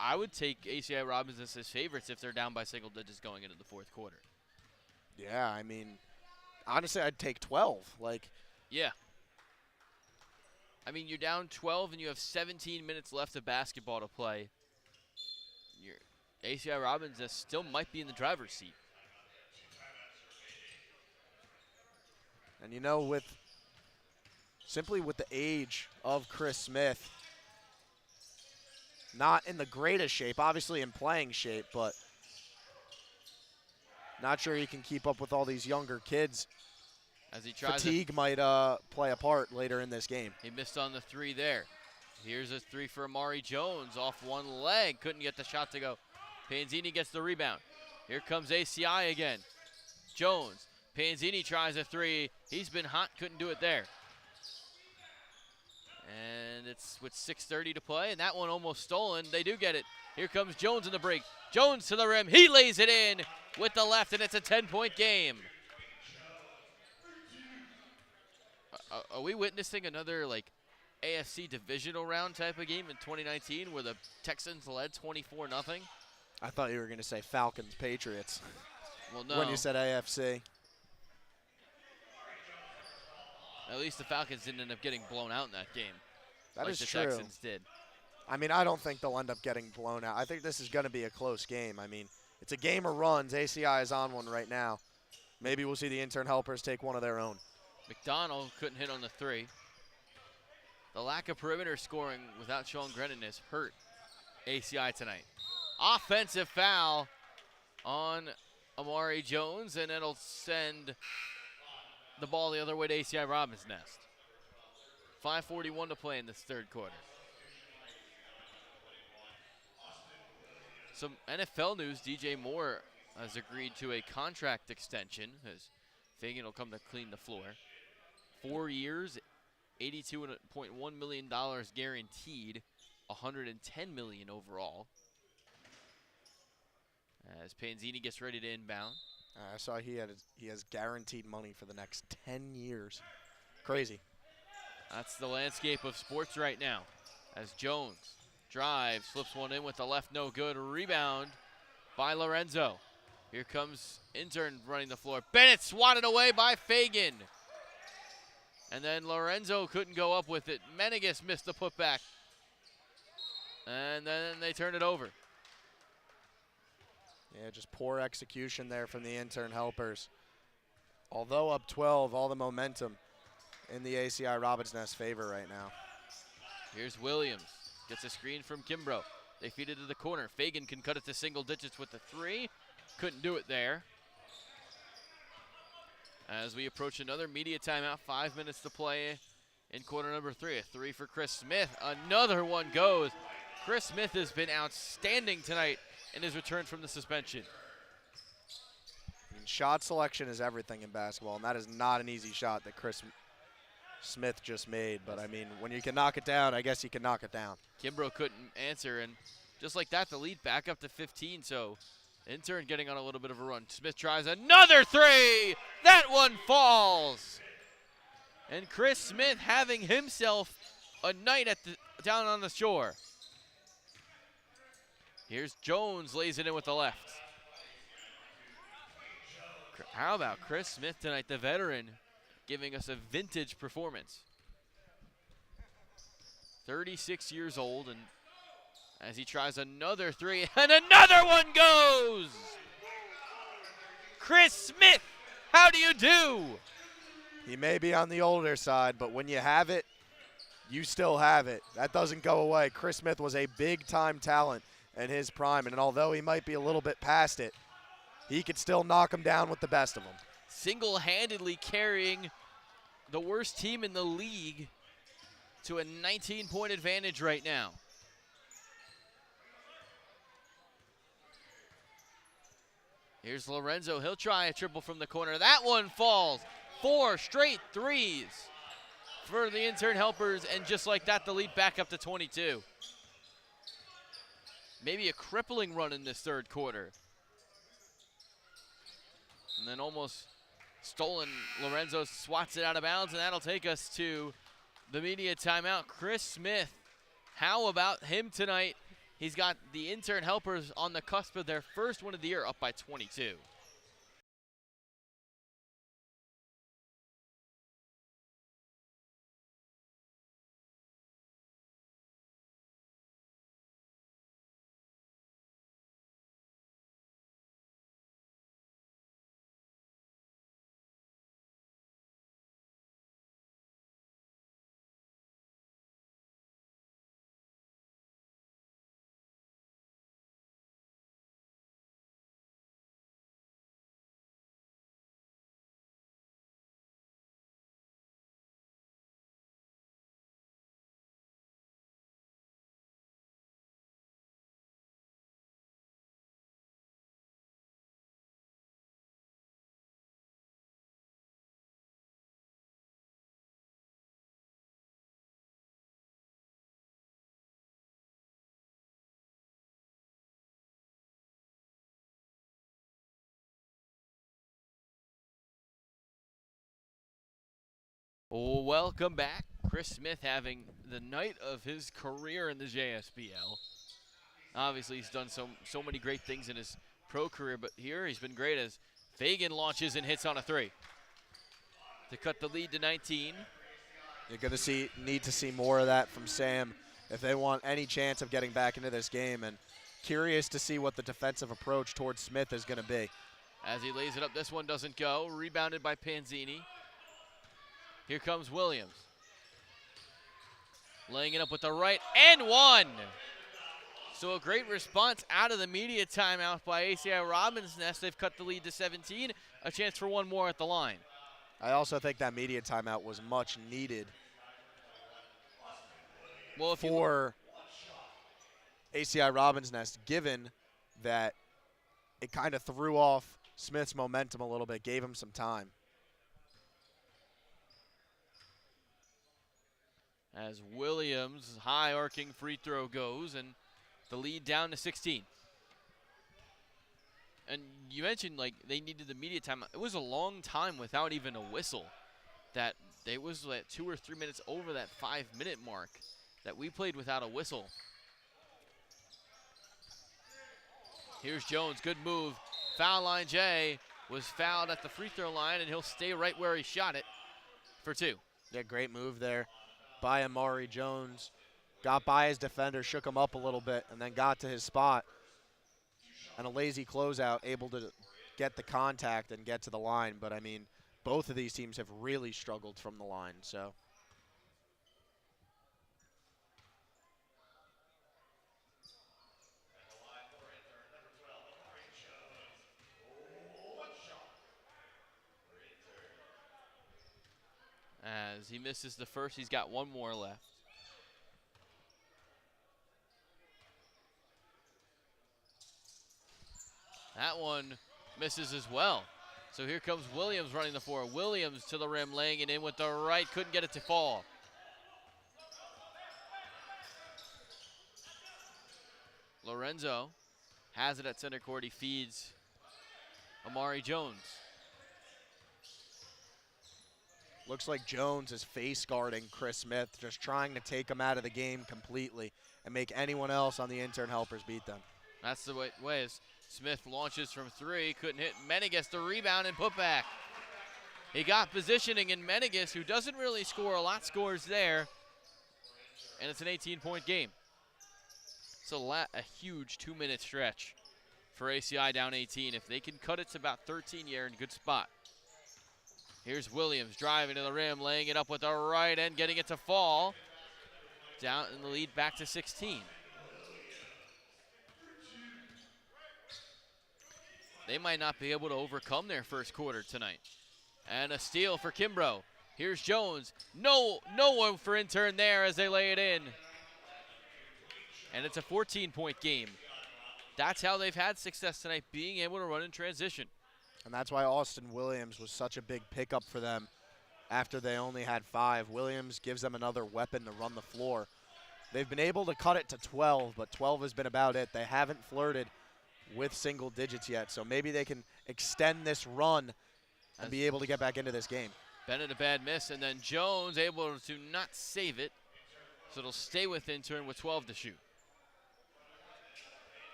A: I would take ACI-Robin as his favorites if they're down by single digits going into the fourth quarter.
B: Yeah, I mean, honestly, I'd take 12.
A: Yeah. I mean, you're down 12 and you have 17 minutes left of basketball to play. ACI-Robin still might be in the driver's seat.
B: And you know, simply with the age of Chris Smith, not in the greatest shape, obviously in playing shape, but not sure he can keep up with all these younger kids.
A: As he tries
B: Fatigue might play a part later in this game.
A: He missed on the three there. Here's a three for Amari Jones off one leg. Couldn't get the shot to go. Panzini gets the rebound. Here comes ACI again. Jones. Panzini tries a three. He's been hot, couldn't do it there. And it's with 6:30 to play, and that one almost stolen. They do get it. Here comes Jones in the break. Jones to the rim. He lays it in with the left, and it's a 10-point game. Are we witnessing another, like, AFC divisional round type of game in 2019 where the Texans led 24-0?
B: I thought you were going to say Falcons-Patriots.
A: Well, no.
B: When you said AFC.
A: At least the Falcons didn't end up getting blown out in that game.
B: That
A: like
B: is
A: the
B: true.
A: Texans did.
B: I mean, I don't think they'll end up getting blown out. I think this is going to be a close game. I mean, it's a game of runs. ACI is on one right now. Maybe we'll see the intern helpers take one of their own.
A: McDonald couldn't hit on the three. The lack of perimeter scoring without Sean Grennan has hurt ACI tonight. Offensive foul on Amari Jones, and it'll send the ball the other way to ACI-Robin's nest. 5:41 to play in this third quarter. Some NFL news, DJ Moore has agreed to a contract extension as Fagan will come to clean the floor. 4 years, $82.1 million guaranteed, $110 million overall. As Panzini gets ready to inbound.
B: I saw he has guaranteed money for the next 10 years. Crazy.
A: That's the landscape of sports right now. As Jones drives, flips one in with the left, no good. Rebound by Lorenzo. Here comes Intern running the floor. Bennett swatted away by Fagan. And then Lorenzo couldn't go up with it. Menegas missed the putback. And then they turn it over.
B: Yeah, just poor execution there from the intern helpers. Although up 12, all the momentum in the ACI-Robin's Nest favor right now.
A: Here's Williams. Gets a screen from Kimbrough. They feed it to the corner. Fagan can cut it to single digits with the three. Couldn't do it there. As we approach another media timeout, 5 minutes to play in quarter number three. A three for Chris Smith. Another one goes. Chris Smith has been outstanding tonight in his return from the suspension.
B: I mean, shot selection is everything in basketball, and that is not an easy shot that Chris Smith just made. But, I mean, when you can knock it down, I guess you can knock it down.
A: Kimbrough couldn't answer, and just like that, the lead back up to 15, so Intern getting on a little bit of a run. Smith tries another three. That one falls. And Chris Smith having himself a night at down on the shore. Here's Jones, lays it in with the left. How about Chris Smith tonight, the veteran, giving us a vintage performance. 36 years old, and as he tries another three, and another one goes! Chris Smith, how do you do?
B: He may be on the older side, but when you have it, you still have it. That doesn't go away. Chris Smith was a big-time talent in his prime, and although he might be a little bit past it, he could still knock him down with the best of them.
A: Single-handedly carrying the worst team in the league to a 19-point advantage right now. Here's Lorenzo. He'll try a triple from the corner. That one falls. 4 straight threes for the intern helpers, and just like that, the lead back up to 22. Maybe a crippling run in this third quarter. And then almost stolen. Lorenzo swats it out of bounds, and that'll take us to the media timeout. Chris Smith, how about him tonight? He's got the intern helpers on the cusp of their first win of the year, up by 22. Welcome back. Chris Smith having the night of his career in the JSBL. Obviously, he's done so many great things in his pro career, but here he's been great as Fagan launches and hits on a three to cut the lead to 19.
B: You're going to need to see more of that from Sam if they want any chance of getting back into this game, and curious to see what the defensive approach towards Smith is going to be.
A: As he lays it up, this one doesn't go. Rebounded by Panzini. Here comes Williams. Laying it up with the right, and one! So a great response out of the media timeout by ACI-Robin's Nest. They've cut the lead to 17. A chance for one more at the line.
B: I also think that media timeout was much needed for ACI-Robin's Nest, given that it kind of threw off Smith's momentum a little bit, gave him some time.
A: As Williams' high arcing free throw goes, and the lead down to 16. And you mentioned like they needed the media time. It was a long time without even a whistle. That it was like 2 or 3 minutes over that 5-minute mark that we played without a whistle. Here's Jones, good move. Foul line Jay was fouled at the free throw line, and he'll stay right where he shot it for 2.
B: Yeah, great move there by Amari Jones. Got by his defender, shook him up a little bit, and then got to his spot. And a lazy closeout, able to get the contact and get to the line. But, I mean, both of these teams have really struggled from the line, so.
A: As he misses the first, he's got one more left. That one misses as well. So here comes Williams running the floor. Williams to the rim, laying it in with the right. Couldn't get it to fall. Lorenzo has it at center court. He feeds Amari Jones.
B: Looks like Jones is face guarding Chris Smith, just trying to take him out of the game completely and make anyone else on the intern helpers beat them. That's
A: the way it is. Smith launches from 3, couldn't hit. Menegas the rebound and put back. He got positioning, and Menegas, who doesn't really score a lot, scores there. And it's an 18-point game. It's a huge 2-minute stretch for ACI down 18. If they can cut it to about 13, you're in a good spot. Here's Williams driving to the rim, laying it up with the right and getting it to fall. Down in the lead back to 16. They might not be able to overcome their first quarter tonight. And a steal for Kimbrough. Here's Jones. No one for Intern there as they lay it in. And it's a 14-point game. That's how they've had success tonight, being able to run in transition.
B: And that's why Austin Williams was such a big pickup for them after they only had 5. Williams gives them another weapon to run the floor. They've been able to cut it to 12, but 12 has been about it. They haven't flirted with single digits yet, so maybe they can extend this run and be able to get back into this game.
A: Bennett a bad miss, and then Jones able to not save it, so it'll stay with Intern with 12 to shoot.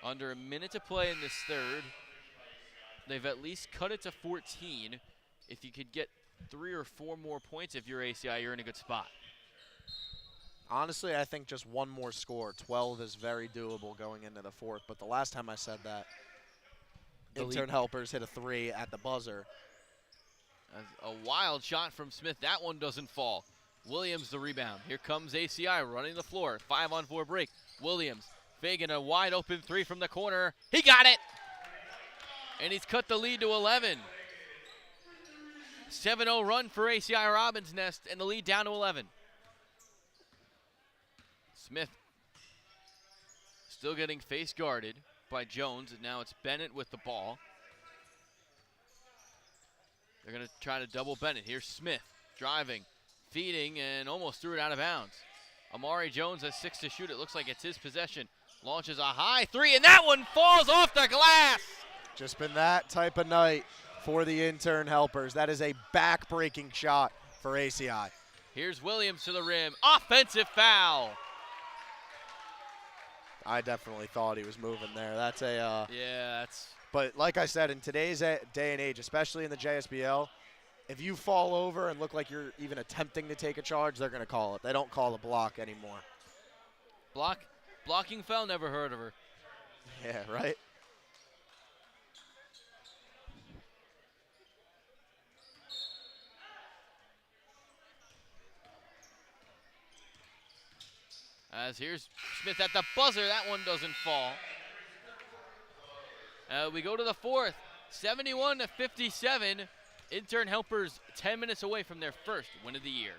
A: Under a minute to play in this third. They've at least cut it to 14. If you could get 3 or 4 more points if you're ACI, you're in a good spot.
B: Honestly, I think just one more score. 12 is very doable going into the fourth. But the last time I said that, Intern helpers hit a 3 at the buzzer.
A: A wild shot from Smith. That one doesn't fall. Williams the rebound. Here comes ACI running the floor. 5-on-4 break. Williams Fagan a wide open 3 from the corner. He got it! And he's cut the lead to 11. 7-0 run for ACI-Robin's Nest, and the lead down to 11. Smith still getting face guarded by Jones, and now it's Bennett with the ball. They're going to try to double Bennett. Here's Smith driving, feeding, and almost threw it out of bounds. Amari Jones has 6 to shoot. It looks like it's his possession. Launches a high 3, and that one falls off the glass.
B: Just been that type of night for the intern helpers. That is a back-breaking shot for ACI.
A: Here's Williams to the rim. Offensive foul.
B: I definitely thought he was moving there. That's a.
A: Yeah, that's.
B: But like I said, in today's day and age, especially in the JSBL, if you fall over and look like you're even attempting to take a charge, they're going to call it. They don't call a block anymore.
A: Blocking foul, never heard of her.
B: Yeah, right?
A: As here's Smith at the buzzer. That one doesn't fall. We go to the fourth. 71-57. Intern Helpers 10 minutes away from their first win of the year.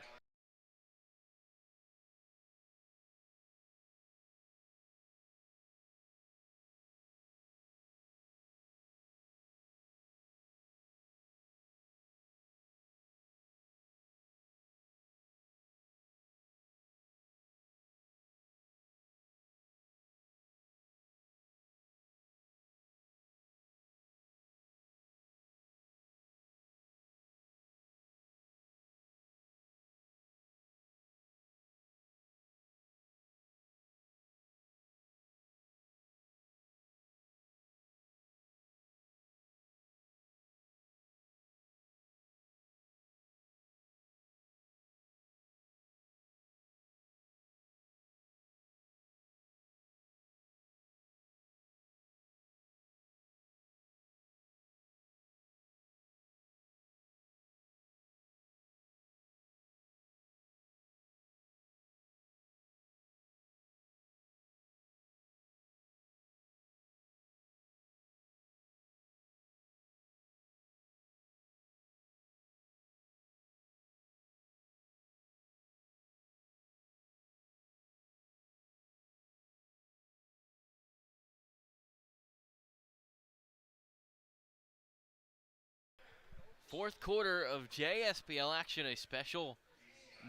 A: Fourth quarter of JSBL action,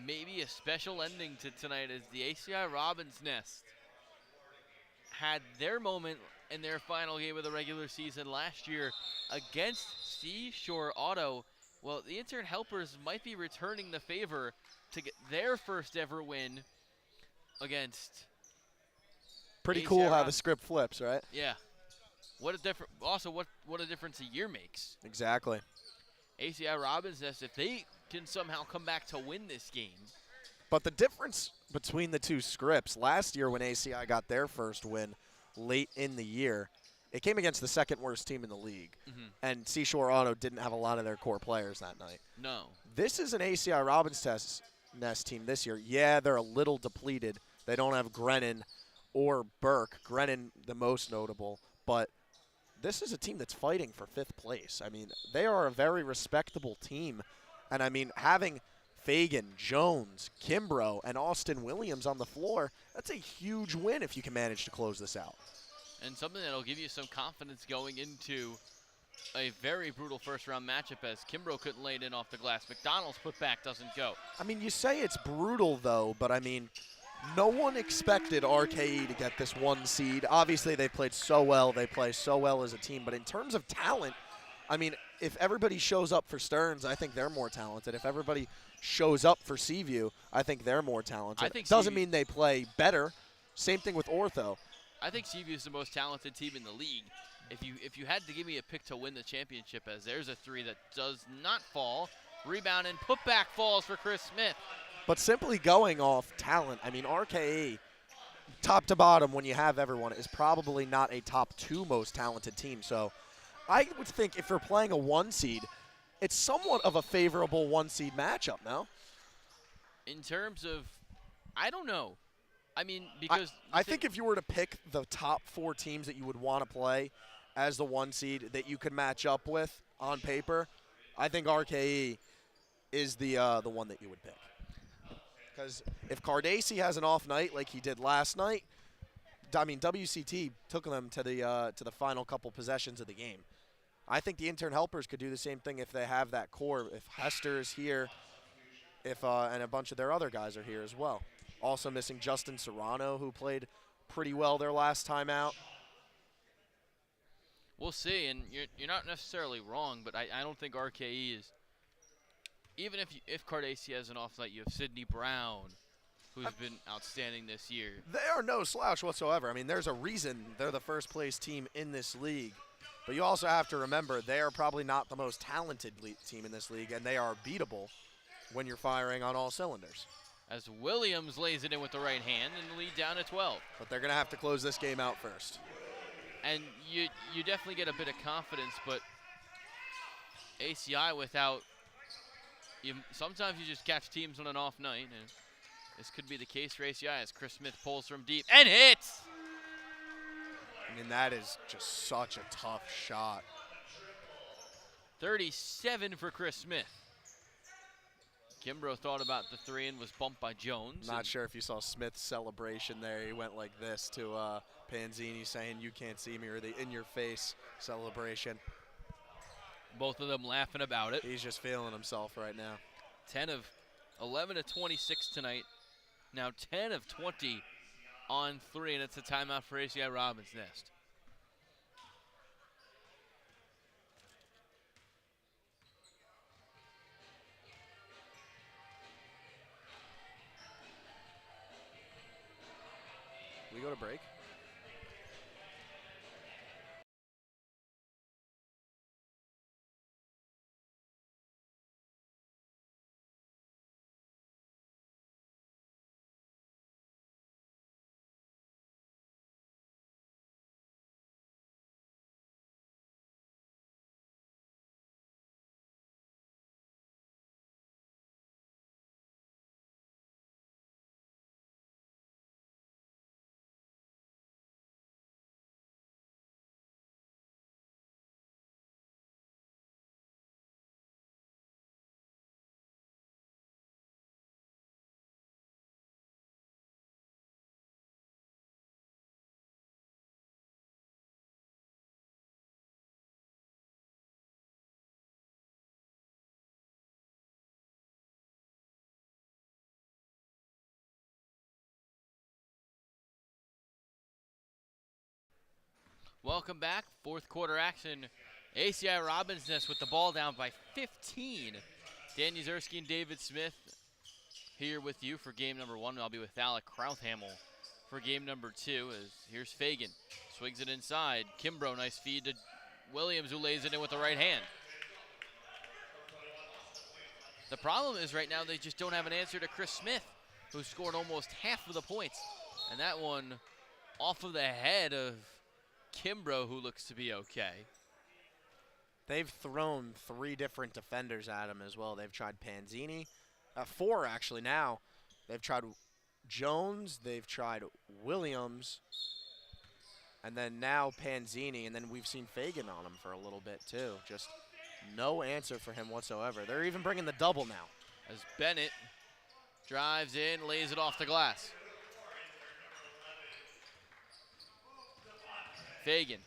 A: maybe a special ending to tonight as the ACI-Robin's Nest had their moment in their final game of the regular season last year against Seashore Auto. Well, the Intern Helpers might be returning the favor to get their first ever win against
B: Pretty
A: ACI
B: cool how
A: Robin.
B: the script flips, right?
A: Yeah. What a difference a year makes.
B: Exactly.
A: ACI-Robin's Nest, if they can somehow come back to win this game.
B: But the difference between the two scripts, last year when ACI got their first win late in the year, it came against the second worst team in the league. And Seashore Auto didn't have a lot of their core players that night.
A: No.
B: This is an ACI-Robin's Nest team this year. Yeah, they're a little depleted. They don't have Grennan or Burke. Grennan the most notable, but this is a team that's fighting for 5th place. I mean, they are a very respectable team. And, I mean, having Fagan, Jones, Kimbrough, and Austin Williams on the floor, that's a huge win if you can manage to close this out.
A: And something that'll give you some confidence going into a very brutal first-round matchup as Kimbrough couldn't lay it in off the glass. McDonald's putback doesn't go.
B: I mean, you say it's brutal, though, but, I mean, no one expected RKE to get this 1 seed. Obviously, they played so well. They play so well as a team. But in terms of talent, I mean, if everybody shows up for Stearns, I think they're more talented. If everybody shows up for Seaview, I think they're more talented.
A: I think
B: doesn't mean they play better. Same thing with Ortho.
A: I think Seaview is the most talented team in the league. If you had to give me a pick to win the championship, as there's a 3 that does not fall. Rebound and putback falls for Chris Smith.
B: But simply going off talent, I mean, RKE, top to bottom, when you have everyone, is probably not a top 2 most talented team. So I would think if you're playing a 1 seed, it's somewhat of a favorable 1 seed matchup, no?
A: In terms of, I don't know. I mean, because
B: I think if you were to pick the top 4 teams that you would want to play as the 1 seed that you could match up with on paper, I think RKE is the one that you would pick. Because if Cardace has an off night like he did last night, I mean, WCT took them to the final couple possessions of the game. I think the Intern Helpers could do the same thing if they have that core. If Hester is here, and a bunch of their other guys are here as well. Also missing Justin Serrano, who played pretty well their last time out.
A: We'll see, and you're not necessarily wrong, but I don't think RKE is even if Cardacia has an off night, you have Sidney Brown, who's been outstanding this year.
B: They are no slouch whatsoever. I mean, there's a reason they're the first place team in this league. But you also have to remember they are probably not the most talented team in this league, and they are beatable when you're firing on all cylinders.
A: As Williams lays it in with the right hand and lead down to 12.
B: But they're going to have to close this game out first.
A: And you definitely get a bit of confidence, but ACI without, sometimes you just catch teams on an off night, and this could be the case for ACI as Chris Smith pulls from deep and hits.
B: I mean, that is just such a tough shot.
A: 37 for Chris Smith. Kimbrough thought about the three and was bumped by Jones.
B: Not sure if you saw Smith's celebration there. He went like this to Panzini saying, "You can't see me," or the in-your-face celebration.
A: Both of them laughing about it.
B: He's just feeling himself right now.
A: 10 of 11 of 26 tonight. Now 10 of 20 on three, and it's a timeout for ACI-Robin's Nest.
B: We go to break.
A: Welcome back. Fourth quarter action. ACI-Robin's Nest with the ball down by 15. Dan Yuzerski and David Smith here with you for game number one. I'll be with Alec Krauthamel for game number two. As here's Fagan. Swings it inside. Kimbrough, nice feed to Williams, who lays it in with the right hand. The problem is right now they just don't have an answer to Chris Smith, who scored almost half of the points. And that one off of the head of Kimbrough, who looks to be okay.
B: They've thrown three different defenders at him as well. They've tried Panzini, four actually now. They've tried Jones, they've tried Williams, and then now Panzini, and then we've seen Fagan on him for a little bit too. Just no answer for him whatsoever. They're even bringing the double now.
A: As Bennett drives in, lays it off the glass. Fagan.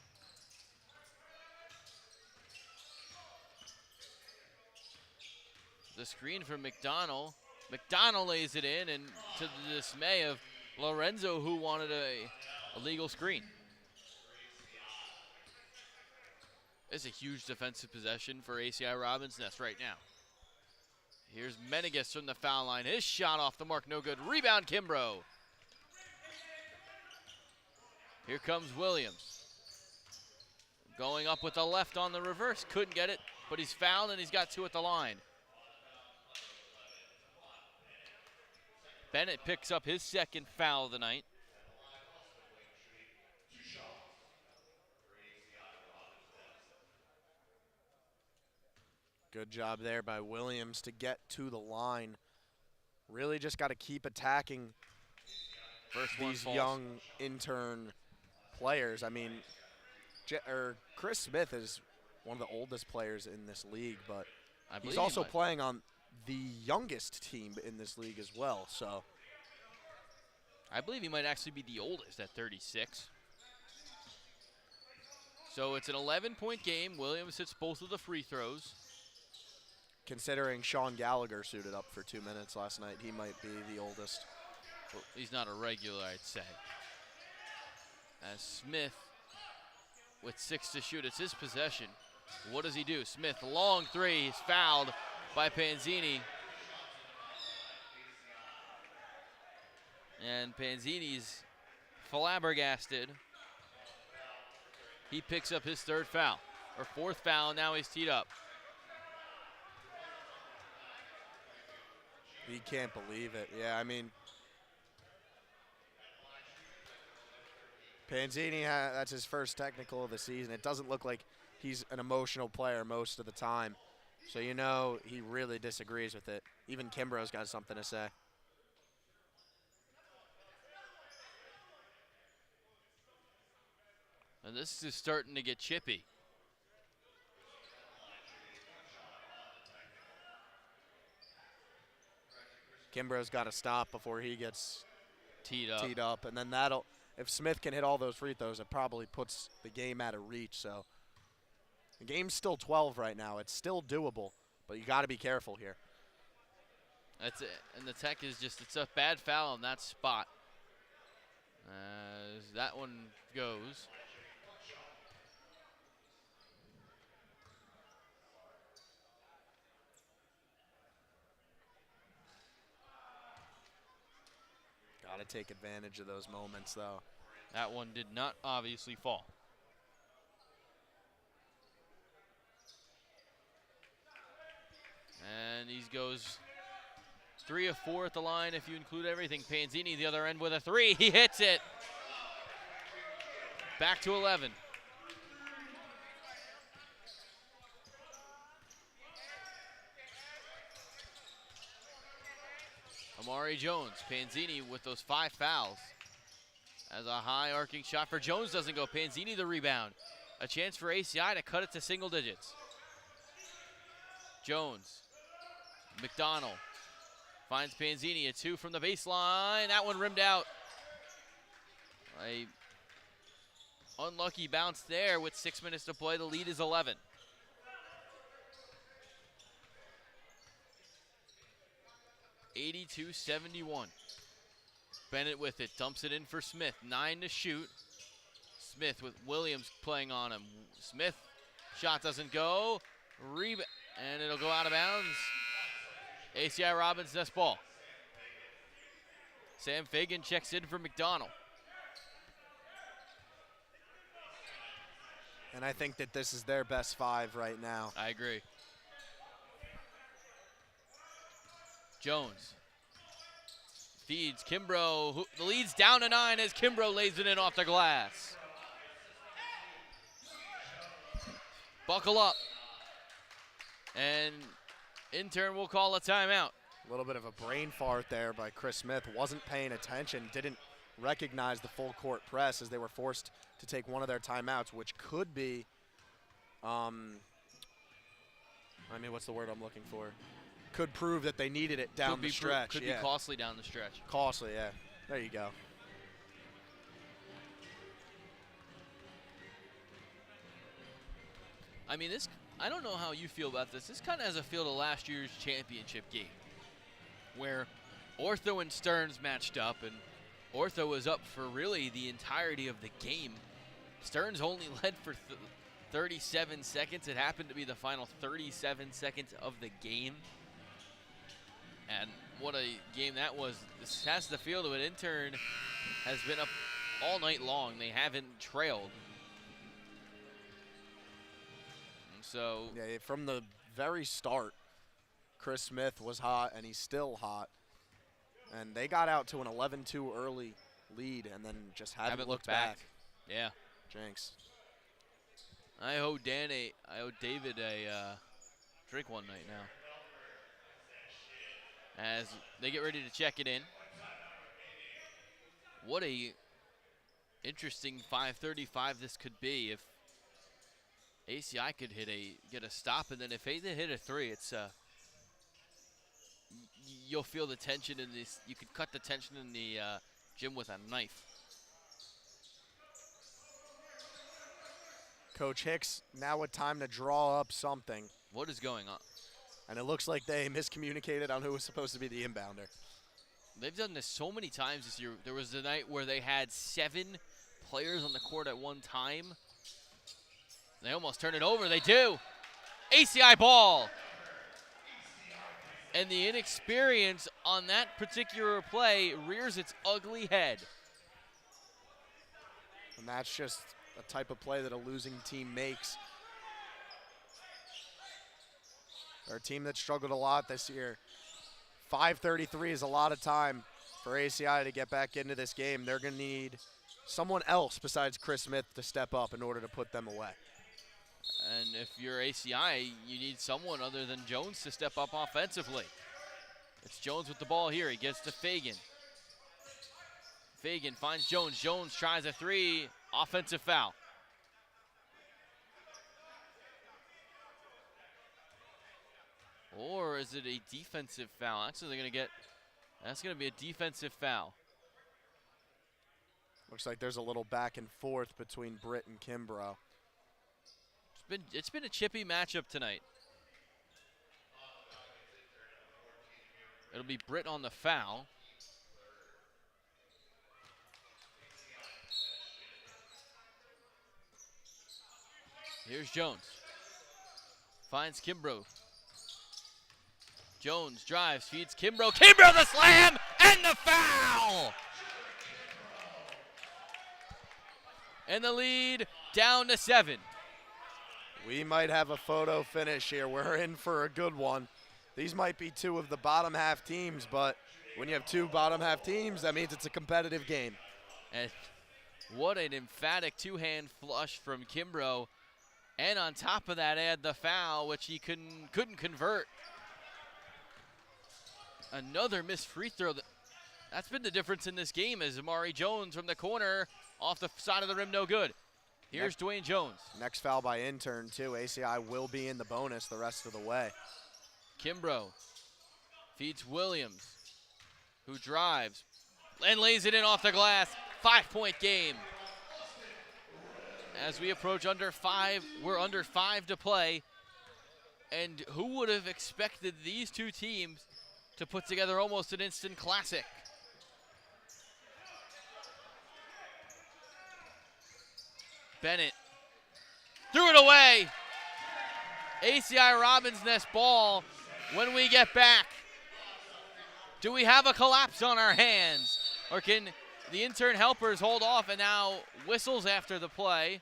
A: The screen from McDonald. McDonald lays it in, and to the dismay of Lorenzo, who wanted a legal screen. It's a huge defensive possession for ACI-Robin's Nest right now. Here's Menegas from the foul line. His shot off the mark, no good. Rebound, Kimbrough. Here comes Williams. Going up with the left on the reverse. Couldn't get it, but he's fouled, and he's got two at the line. Bennett picks up his second foul of the night.
B: Good job there by Williams to get to the line. Really just got to keep attacking these young intern players. I mean, Chris Smith is one of the oldest players in this league, but he's also playing on the youngest team in this league as well. So
A: I believe he might actually be the oldest at 36. So it's an 11-point game. Williams hits both of the free throws.
B: Considering Sean Gallagher suited up for 2 minutes last night, he might be the oldest.
A: Well, he's not a regular, I'd say. As Smith with 6 to shoot, it's his possession. What does he do? Smith, long three, he's fouled by Panzini. And Panzini's flabbergasted. He picks up his third foul, or fourth foul, now he's teed up.
B: He can't believe it. Yeah, I mean, Panzini, that's his first technical of the season. It doesn't look like he's an emotional player most of the time. So you know he really disagrees with it. Even Kimbrough's got something to say.
A: And this is starting to get chippy.
B: Kimbrough's got to stop before he gets
A: teed up.
B: And then that'll, if Smith can hit all those free throws, it probably puts the game out of reach. So the game's still 12 right now. It's still doable, but you got to be careful here.
A: That's it. And the Tech is just, it's a bad foul on that spot. As that one goes.
B: Got to take advantage of those moments, though.
A: That one did not obviously fall. And he goes 3 of 4 at the line if you include everything. Panzini the other end with a 3. He hits it. Back to 11. Amari Jones, Panzini with those 5 fouls. As a high arcing shot for Jones doesn't go. Panzini the rebound. A chance for ACI to cut it to single digits. Jones, McDonald finds Panzini, a 2 from the baseline. That one rimmed out. A unlucky bounce there with 6 minutes to play. The lead is 11. (82-71). Bennett with it, dumps it in for Smith. 9 to shoot. Smith with Williams playing on him. Smith, shot doesn't go. Rebound, and it'll go out of bounds. ACI-Robin's next ball. Sam Fagan checks in for McDonald.
B: And I think that this is their best 5 right now.
A: I agree. Jones feeds Kimbrough. The lead's down to 9 as Kimbrough lays it in off the glass. Buckle up. And Intern will call a timeout.
B: A little bit of a brain fart there by Chris Smith. Wasn't paying attention, didn't recognize the full court press as they were forced to take one of their timeouts, which could be, I mean, what's the word I'm looking for? Could prove that they needed it down the stretch.
A: Could be costly down the stretch.
B: Costly, yeah. There you go.
A: I mean, this, I don't know how you feel about this. This kind of has a feel to last year's championship game, where Ortho and Stearns matched up, and Ortho was up for really the entirety of the game. Stearns only led for 37 seconds. It happened to be the final 37 seconds of the game. And what a game that was. This has the feel of it. Intern has been up all night long. They haven't trailed. And so
B: yeah, from the very start, Chris Smith was hot, and he's still hot. And they got out to an 11-2 early lead and then just haven't looked back.
A: Yeah.
B: Jinx.
A: I owe David a drink one night now. As they get ready to check it in. What a interesting 5:35 this could be if ACI could get a stop, and then if they hit a 3, it's you'll feel the tension in this. You could cut the tension in the gym with a knife.
B: Coach Hicks now with time to draw up something.
A: What is going on?
B: And it looks like they miscommunicated on who was supposed to be the inbounder.
A: They've done this so many times this year. There was the night where they had 7 players on the court at one time. They almost turn it over. They do. ACI ball. And the inexperience on that particular play rears its ugly head.
B: And that's just a type of play that a losing team makes. They're a team that struggled a lot this year. 5:33 is a lot of time for ACI to get back into this game. They're going to need someone else besides Chris Smith to step up in order to put them away.
A: And if you're ACI, you need someone other than Jones to step up offensively. It's Jones with the ball here. He gets to Fagan. Fagan finds Jones. Jones tries a three. Offensive foul. Or is it a defensive foul? Actually, that's going to be a defensive foul.
B: Looks like there's a little back and forth between Britt and Kimbrough.
A: It's been a chippy matchup tonight. It'll be Britt on the foul. Here's Jones. Finds Kimbrough. Jones drives, feeds Kimbrough. Kimbrough the slam and the foul! And the lead down to 7.
B: We might have a photo finish here. We're in for a good one. These might be two of the bottom half teams, but when you have two bottom half teams, that means it's a competitive game.
A: And what an emphatic two-hand flush from Kimbrough. And on top of that, add the foul, which he couldn't convert. Another missed free throw. That's been the difference in this game, as Amari Jones from the corner off the side of the rim, no good. Here's Dwayne Jones.
B: Next foul by Intern, too. ACI will be in the bonus the rest of the way.
A: Kimbrough feeds Williams, who drives and lays it in off the glass. 5-point game. As we approach under 5, we're under 5 to play. And who would have expected these two teams to put together almost an instant classic? Bennett threw it away. ACI-Robin's nest ball when we get back. Do we have a collapse on our hands? Or can the Intern helpers hold off, and now whistles after the play?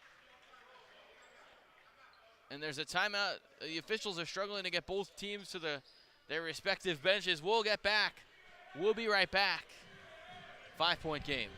A: And there's a timeout. The officials are struggling to get both teams to their respective benches. We'll get back. We'll be right back. 5-point game.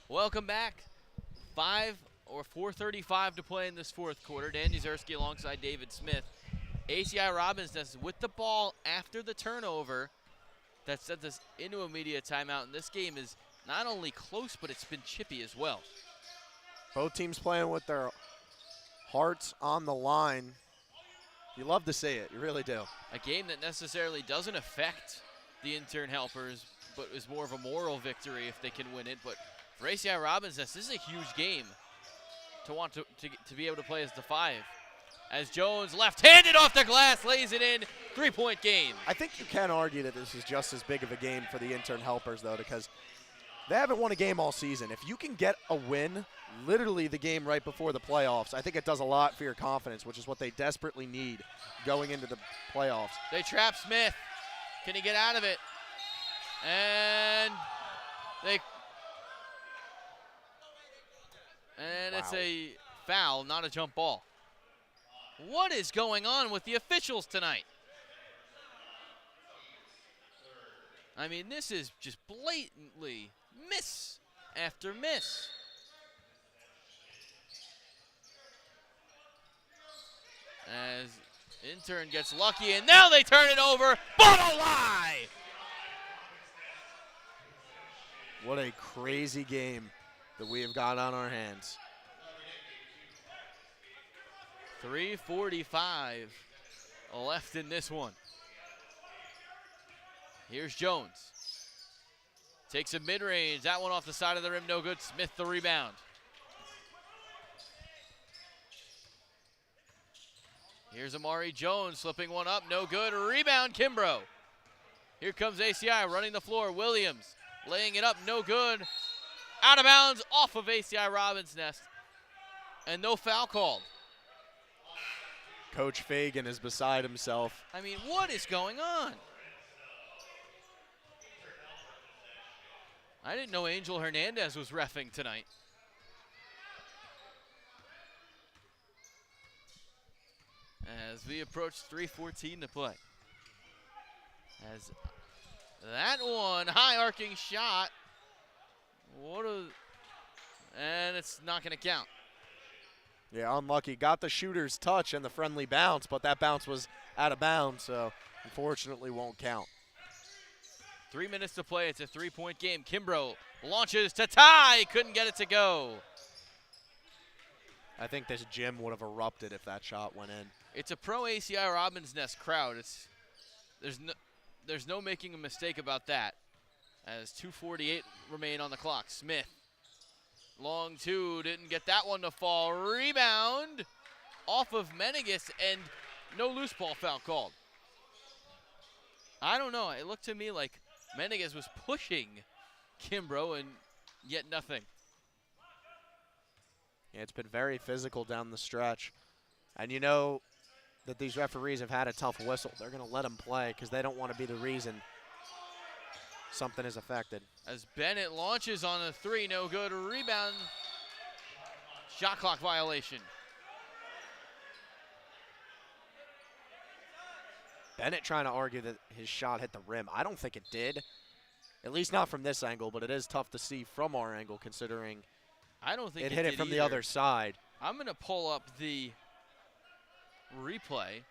A: Welcome back. 4:35 to play in this fourth quarter. Dan Yuzerski alongside David Smith. ACI-Robin with the ball after the turnover that sent us into a media timeout. And this game is not only close, but it's been chippy as well.
B: Both teams playing with their hearts on the line. You love to see it. You really do.
A: A game that necessarily doesn't affect the Intern helpers, but is more of a moral victory if they can win it. But for ACI-Robin, this is a huge game to want to be able to play as the 5. As Jones left-handed off the glass, lays it in. 3-point game.
B: I think you can argue that this is just as big of a game for the Intern helpers, though, because they haven't won a game all season. If you can get a win, literally the game right before the playoffs, I think it does a lot for your confidence, which is what they desperately need going into the playoffs.
A: They trap Smith. Can he get out of it? And it's a foul, not a jump ball. What is going on with the officials tonight? I mean, this is just blatantly miss after miss. As Intern gets lucky, and now they turn it over. Bottle lie!
B: What a crazy game that we have got on our hands.
A: 3:45 left in this one. Here's Jones. Takes a mid-range. That one off the side of the rim, no good. Smith the rebound. Here's Amari Jones slipping one up, no good. Rebound, Kimbrough. Here comes ACI running the floor. Williams laying it up, no good. Out of bounds, off of ACI-Robin's nest. And no foul called.
B: Coach Fagan is beside himself.
A: I mean, what is going on? I didn't know Angel Hernandez was reffing tonight. As we approach 3:14 to play. As that one, high arcing shot. And it's not gonna count.
B: Yeah, unlucky. Got the shooter's touch and the friendly bounce, but that bounce was out of bounds, so unfortunately won't count.
A: 3 minutes to play. It's a 3-point game. Kimbrough launches to tie. Couldn't get it to go.
B: I think this gym would have erupted if that shot went in.
A: It's a pro ACI-Robin's Nest crowd. There's no making a mistake about that. As 2:48 remain on the clock. Smith, long two, didn't get that one to fall. Rebound off of Menegas, and no loose ball foul called. I don't know. It looked to me like Menegas was pushing Kimbrough, and yet nothing.
B: Yeah, it's been very physical down the stretch. And you know that these referees have had a tough whistle. They're going to let them play because they don't want to be the reason something is affected.
A: As Bennett launches on a three, no good. Rebound. Shot clock violation.
B: Bennett trying to argue that his shot hit the rim. I don't think it did. At least not from this angle, but it is tough to see from our angle considering
A: I don't think
B: it hit it from
A: either.
B: the other side.
A: I'm going to pull up the replay.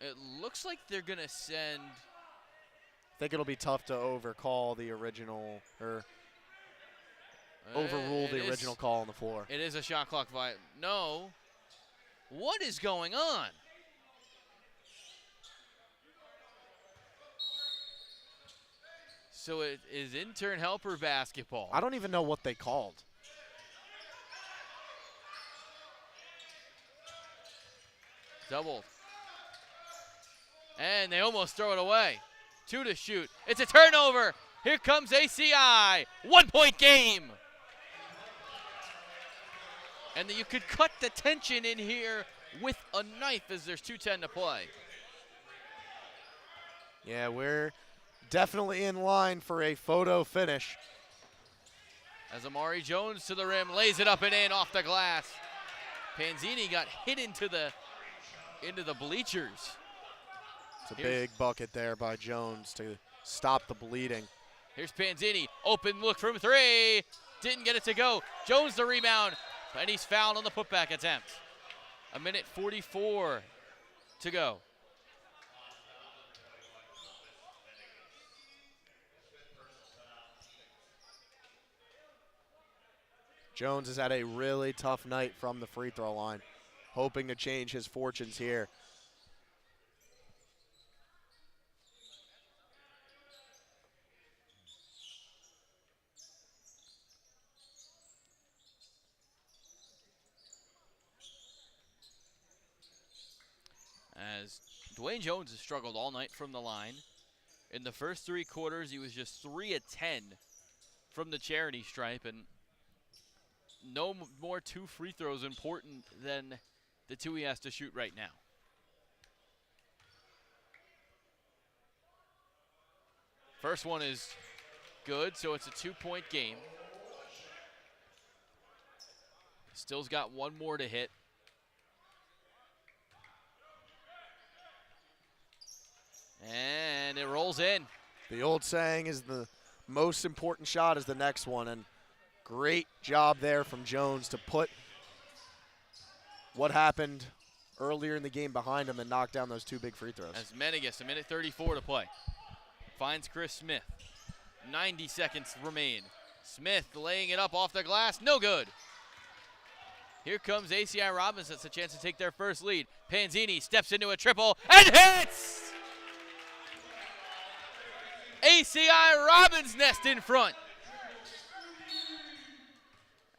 A: It looks like they're going to send.
B: I think it'll be tough to overcall the original, or overrule the original call on the floor.
A: It is a shot clock violation. No. What is going on? So it is intern helper basketball.
B: I don't even know what they called.
A: Doubled. And they almost throw it away. 2 to shoot. It's a turnover. Here comes ACI. 1-point game. And you could cut the tension in here with a knife as there's 2:10 to play.
B: Yeah, we're definitely in line for a photo finish.
A: As Amari Jones to the rim, lays it up and in off the glass. Panzini got hit into the bleachers.
B: It's a big bucket there by Jones to stop the bleeding.
A: Here's Panzini, open look from three. Didn't get it to go. Jones the rebound, and he's fouled on the putback attempt. 1:44 to go.
B: Jones has had a really tough night from the free throw line, hoping to change his fortunes here.
A: As Dwayne Jones has struggled all night from the line. In the first 3 quarters, he was just 3 of 10 from the charity stripe, and no more 2 free throws important than the 2 he has to shoot right now. First one is good, so it's a 2-point game. Still's got 1 more to hit. And it rolls in.
B: The old saying is the most important shot is the next one, and great job there from Jones to put what happened earlier in the game behind him and knock down those 2 big free throws.
A: As Menegas, a minute 34 to play, finds Chris Smith. 90 seconds remain. Smith laying it up off the glass, no good. Here comes ACI-Robin. That's a chance to take their first lead. Panzini steps into a triple and hits! ACI-Robin's nest in front.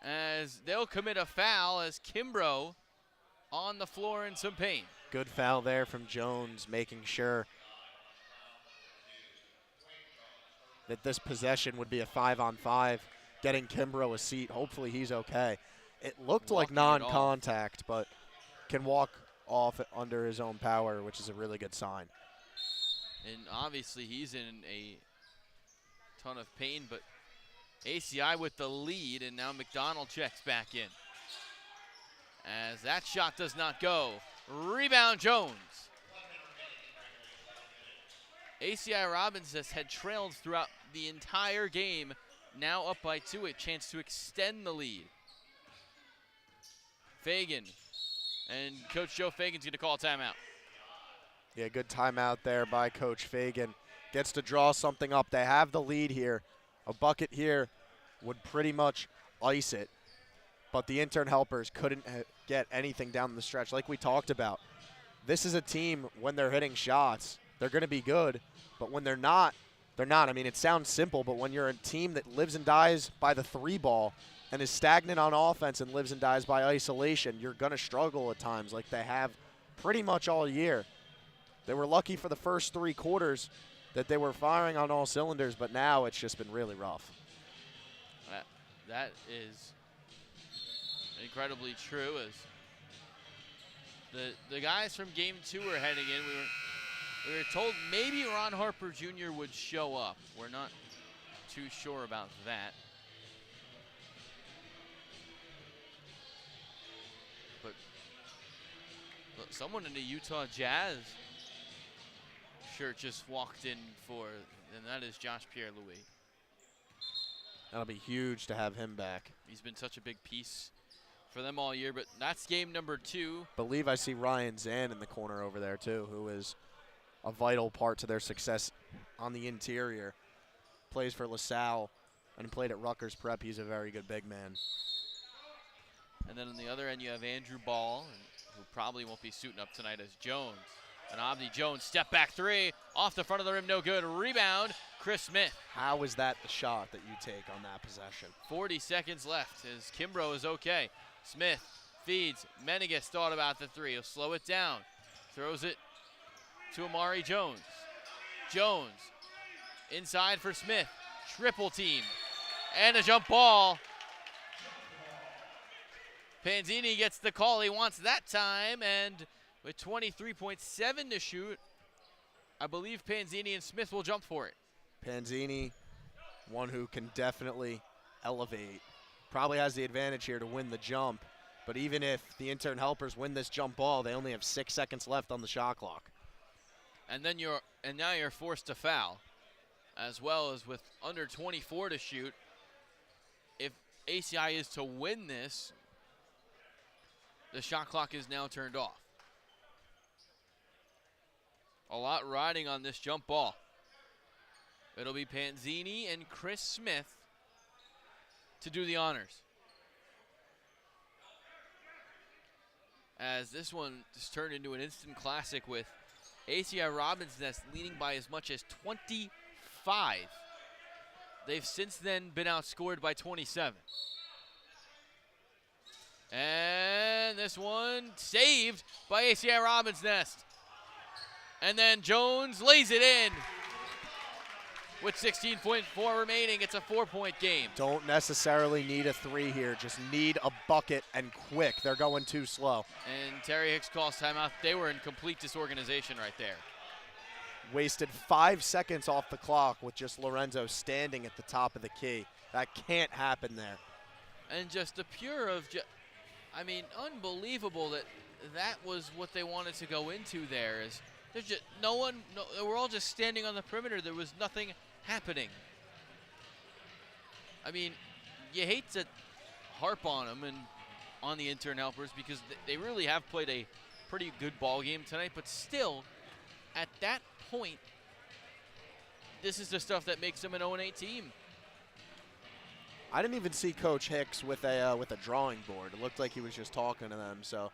A: As they'll commit a foul as Kimbrough on the floor in some pain.
B: Good foul there from Jones, making sure that this possession would be a 5-on-5, getting Kimbrough a seat. Hopefully he's okay. It looked like non-contact, but can walk off under his own power, which is a really good sign.
A: And obviously he's in a ton of pain, but ACI with the lead, and now McDonald checks back in. As that shot does not go. Rebound Jones. ACI-Robin had trailed throughout the entire game, now up by 2, a chance to extend the lead. Fagan, and Coach Joe Fagan's going to call a timeout.
B: Yeah, good timeout there by Coach Fagan. Gets to draw something up. They have the lead here. A bucket here would pretty much ice it, but the intern helpers couldn't get anything down the stretch. Like we talked about, this is a team, when they're hitting shots, they're going to be good, but when they're not, they're not. I mean, it sounds simple, but when you're a team that lives and dies by the 3 ball and is stagnant on offense and lives and dies by isolation, you're going to struggle at times like they have pretty much all year. They were lucky for the first 3 quarters that they were firing on all cylinders, but now it's just been really rough.
A: That is incredibly true, as the guys from game 2 are heading in. We were told maybe Ron Harper Jr. would show up. We're not too sure about that. But look, someone in the Utah Jazz shirt just walked in and that is Josh Pierre-Louis.
B: That'll be huge to have him back.
A: He's been such a big piece for them all year, but that's game number 2.
B: Believe I see Ryan Zan in the corner over there too, who is a vital part to their success on the interior. Plays for LaSalle and played at Rutgers Prep. He's a very good big man.
A: And then on the other end, you have Andrew Ball, who probably won't be suiting up tonight, as Jones. And Abdi Jones, step back 3, off the front of the rim, no good. Rebound, Chris Smith.
B: How is that the shot that you take on that possession?
A: 40 seconds left as Kimbrough is okay. Smith feeds. Menegas thought about the 3. He'll slow it down. Throws it to Amari Jones. Jones inside for Smith. Triple team. And a jump ball. Panzini gets the call he wants that time, and with 23.7 to shoot, I believe Panzini and Smith will jump for it.
B: Panzini, one who can definitely elevate. Probably has the advantage here to win the jump, but even if the intern helpers win this jump ball, they only have 6 seconds left on the shot clock.
A: And now you're forced to foul, as well as with under 24 to shoot. If ACI is to win this, the shot clock is now turned off. A lot riding on this jump ball. It'll be Panzini and Chris Smith to do the honors. As this one just turned into an instant classic with ACI-Robin's nest leading by as much as 25. They've since then been outscored by 27. And this one saved by ACI-Robin's nest. And then Jones lays it in. With 16.4 remaining, it's a 4-point game.
B: Don't necessarily need a 3 here. Just need a bucket and quick. They're going too slow.
A: And Terry Hicks calls timeout. They were in complete disorganization right there.
B: Wasted 5 seconds off the clock with just Lorenzo standing at the top of the key. That can't happen there.
A: And just the pure of, I mean, unbelievable that was what they wanted to go into there. Is There's just no one. No, we're all just standing on the perimeter. There was nothing happening. I mean, you hate to harp on them and on the intern helpers because they really have played a pretty good ball game tonight. But still, at that point, this is the stuff that makes them an 0-8 team.
B: I didn't even see Coach Hicks with a drawing board. It looked like he was just talking to them. So,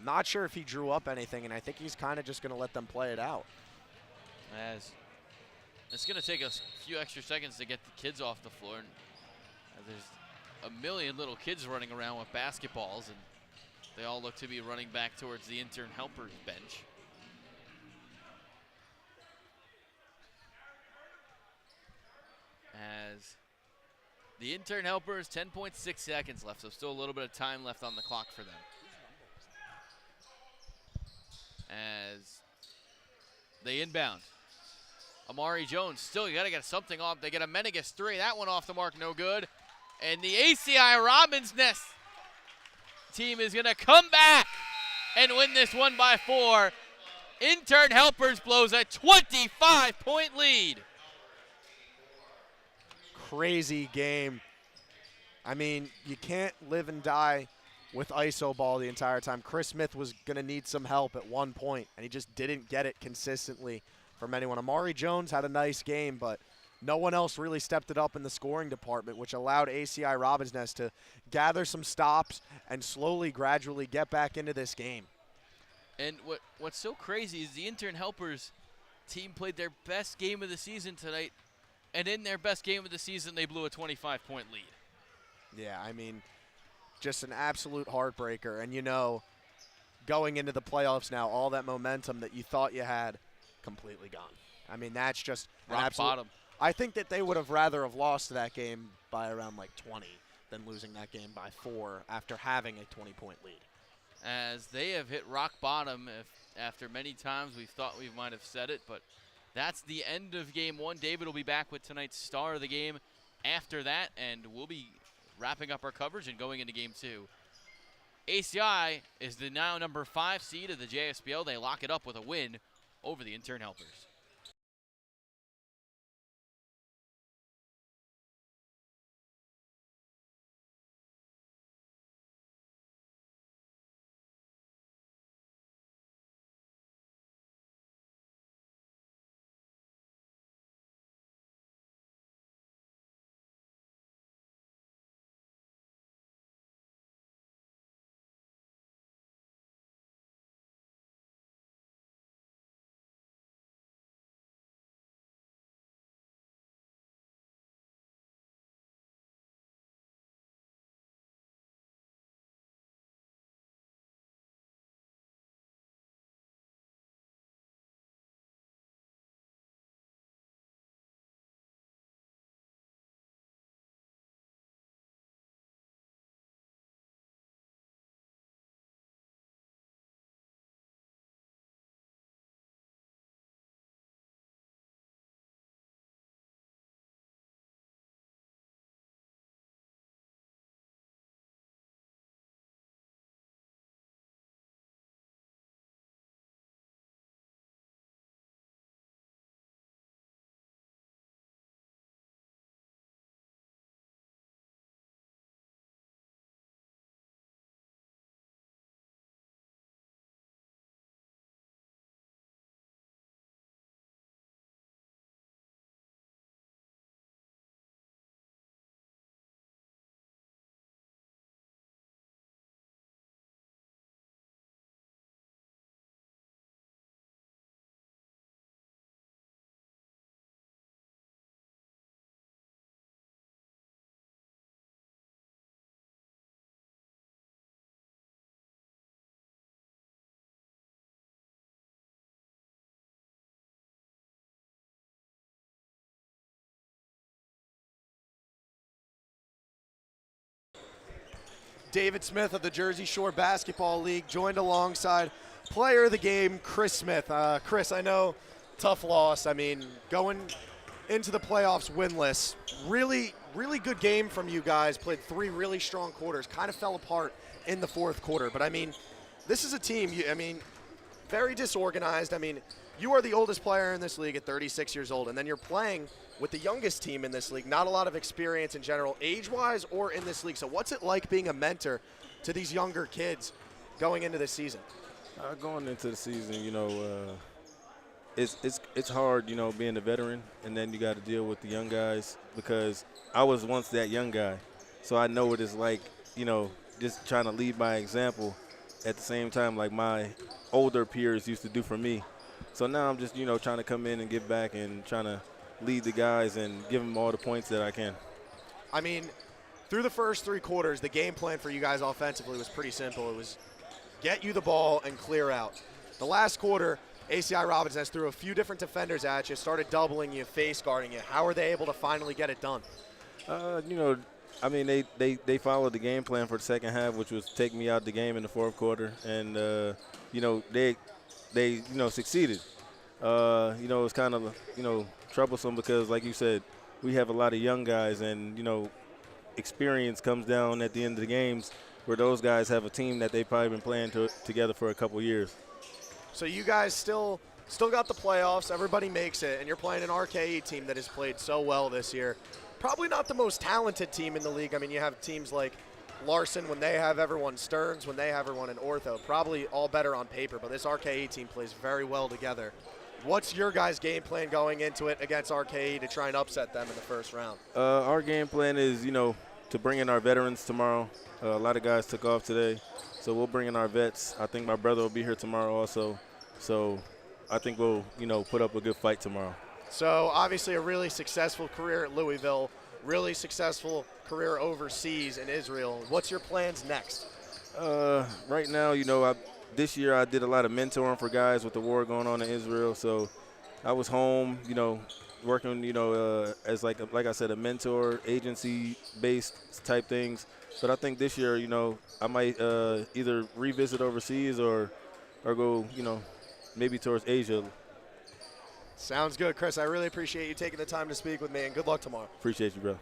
B: not sure if he drew up anything, and I think he's kind of just going to let them play it out.
A: As it's going to take a few extra seconds to get the kids off the floor. And there's a million little kids running around with basketballs, and they all look to be running back towards the intern helpers bench. As the intern helpers, 10.6 seconds left, so still a little bit of time left on the clock for them. As they inbound. Amari Jones, still you gotta get something off. They get a Menegas 3, that one off the mark, no good. And the ACI-Robin's Nest team is gonna come back and win this 1 by 4. Intern helpers blows a 25-point lead.
B: Crazy game. I mean, you can't live and die with ISO ball the entire time. Chris Smith was going to need some help at one point, and he just didn't get it consistently from anyone. Amari Jones had a nice game, but no one else really stepped it up in the scoring department, which allowed ACI-Robin's Nest to gather some stops and slowly, gradually get back into this game.
A: And what's so crazy is the intern helpers team played their best game of the season tonight, and in their best game of the season, they blew a 25-point lead.
B: Yeah, I mean, just an absolute heartbreaker. And, you know, going into the playoffs now, all that momentum that you thought you had, completely gone. I mean, that's just
A: rock bottom.
B: I think that they would have rather have lost that game by around like 20 than losing that game by 4 after having a 20-point lead.
A: As they have hit rock bottom after many times we thought we might have said it, but that's the end of game 1. David will be back with tonight's star of the game after that, and we'll be wrapping up our coverage and going into game 2. ACI is the now number 5 seed of the JSBL. They lock it up with a win over the intern helpers.
B: David Smith of the Jersey Shore Basketball League joined alongside player of the game, Chris Smith. Chris, I know, tough loss. I mean, going into the playoffs winless, really, really good game from you guys. Played 3 really strong quarters. Kind of fell apart in the 4th quarter. But, I mean, this is a team, very disorganized. I mean, you are the oldest player in this league at 36 years old, and then you're playing with the youngest team in this league. Not a lot of experience in general, age-wise or in this league. So what's it like being a mentor to these younger kids going into this season?
C: Going into the season, it's hard, being a veteran, and then you got to deal with the young guys because I was once that young guy. So I know what it's like, just trying to lead by example at the same time like my older peers used to do for me. So now I'm just, trying to come in and give back and trying to lead the guys and give them all the points that I can.
B: I mean, through the first 3 quarters, the game plan for you guys offensively was pretty simple. It was get you the ball and clear out. The last quarter, ACI-Robin has threw a few different defenders at you, started doubling you, face guarding you. How are they able to finally get it done?
C: I mean, they followed the game plan for the second half, which was take me out the game in the fourth quarter, and they succeeded. It's kind of troublesome because, like you said, we have a lot of young guys, and experience comes down at the end of the games, where those guys have a team that they've probably been playing together for a couple years.
B: So you guys still got the playoffs. Everybody makes it, and you're playing an RKE team that has played so well this year. Probably not the most talented team in the league. I mean, you have teams like Larson when they have everyone, Stearns when they have everyone, in Ortho. Probably all better on paper, but this RKE team plays very well together. What's your guys' game plan going into it against RKE to try and upset them in the first round?
C: Our game plan is, to bring in our veterans tomorrow. A lot of guys took off today, so we'll bring in our vets. I think my brother will be here tomorrow also. So I think we'll, put up a good fight tomorrow.
B: So obviously a really successful career at Louisville, really successful career overseas in Israel. What's your plans next?
C: Right now, this year I did a lot of mentoring for guys with the war going on in Israel. So I was home, working, as like I said, a mentor, agency-based type things. But I think this year, I might either revisit overseas or go, maybe towards Asia.
B: Sounds good, Chris. I really appreciate you taking the time to speak with me, and good luck tomorrow.
C: Appreciate you, brother.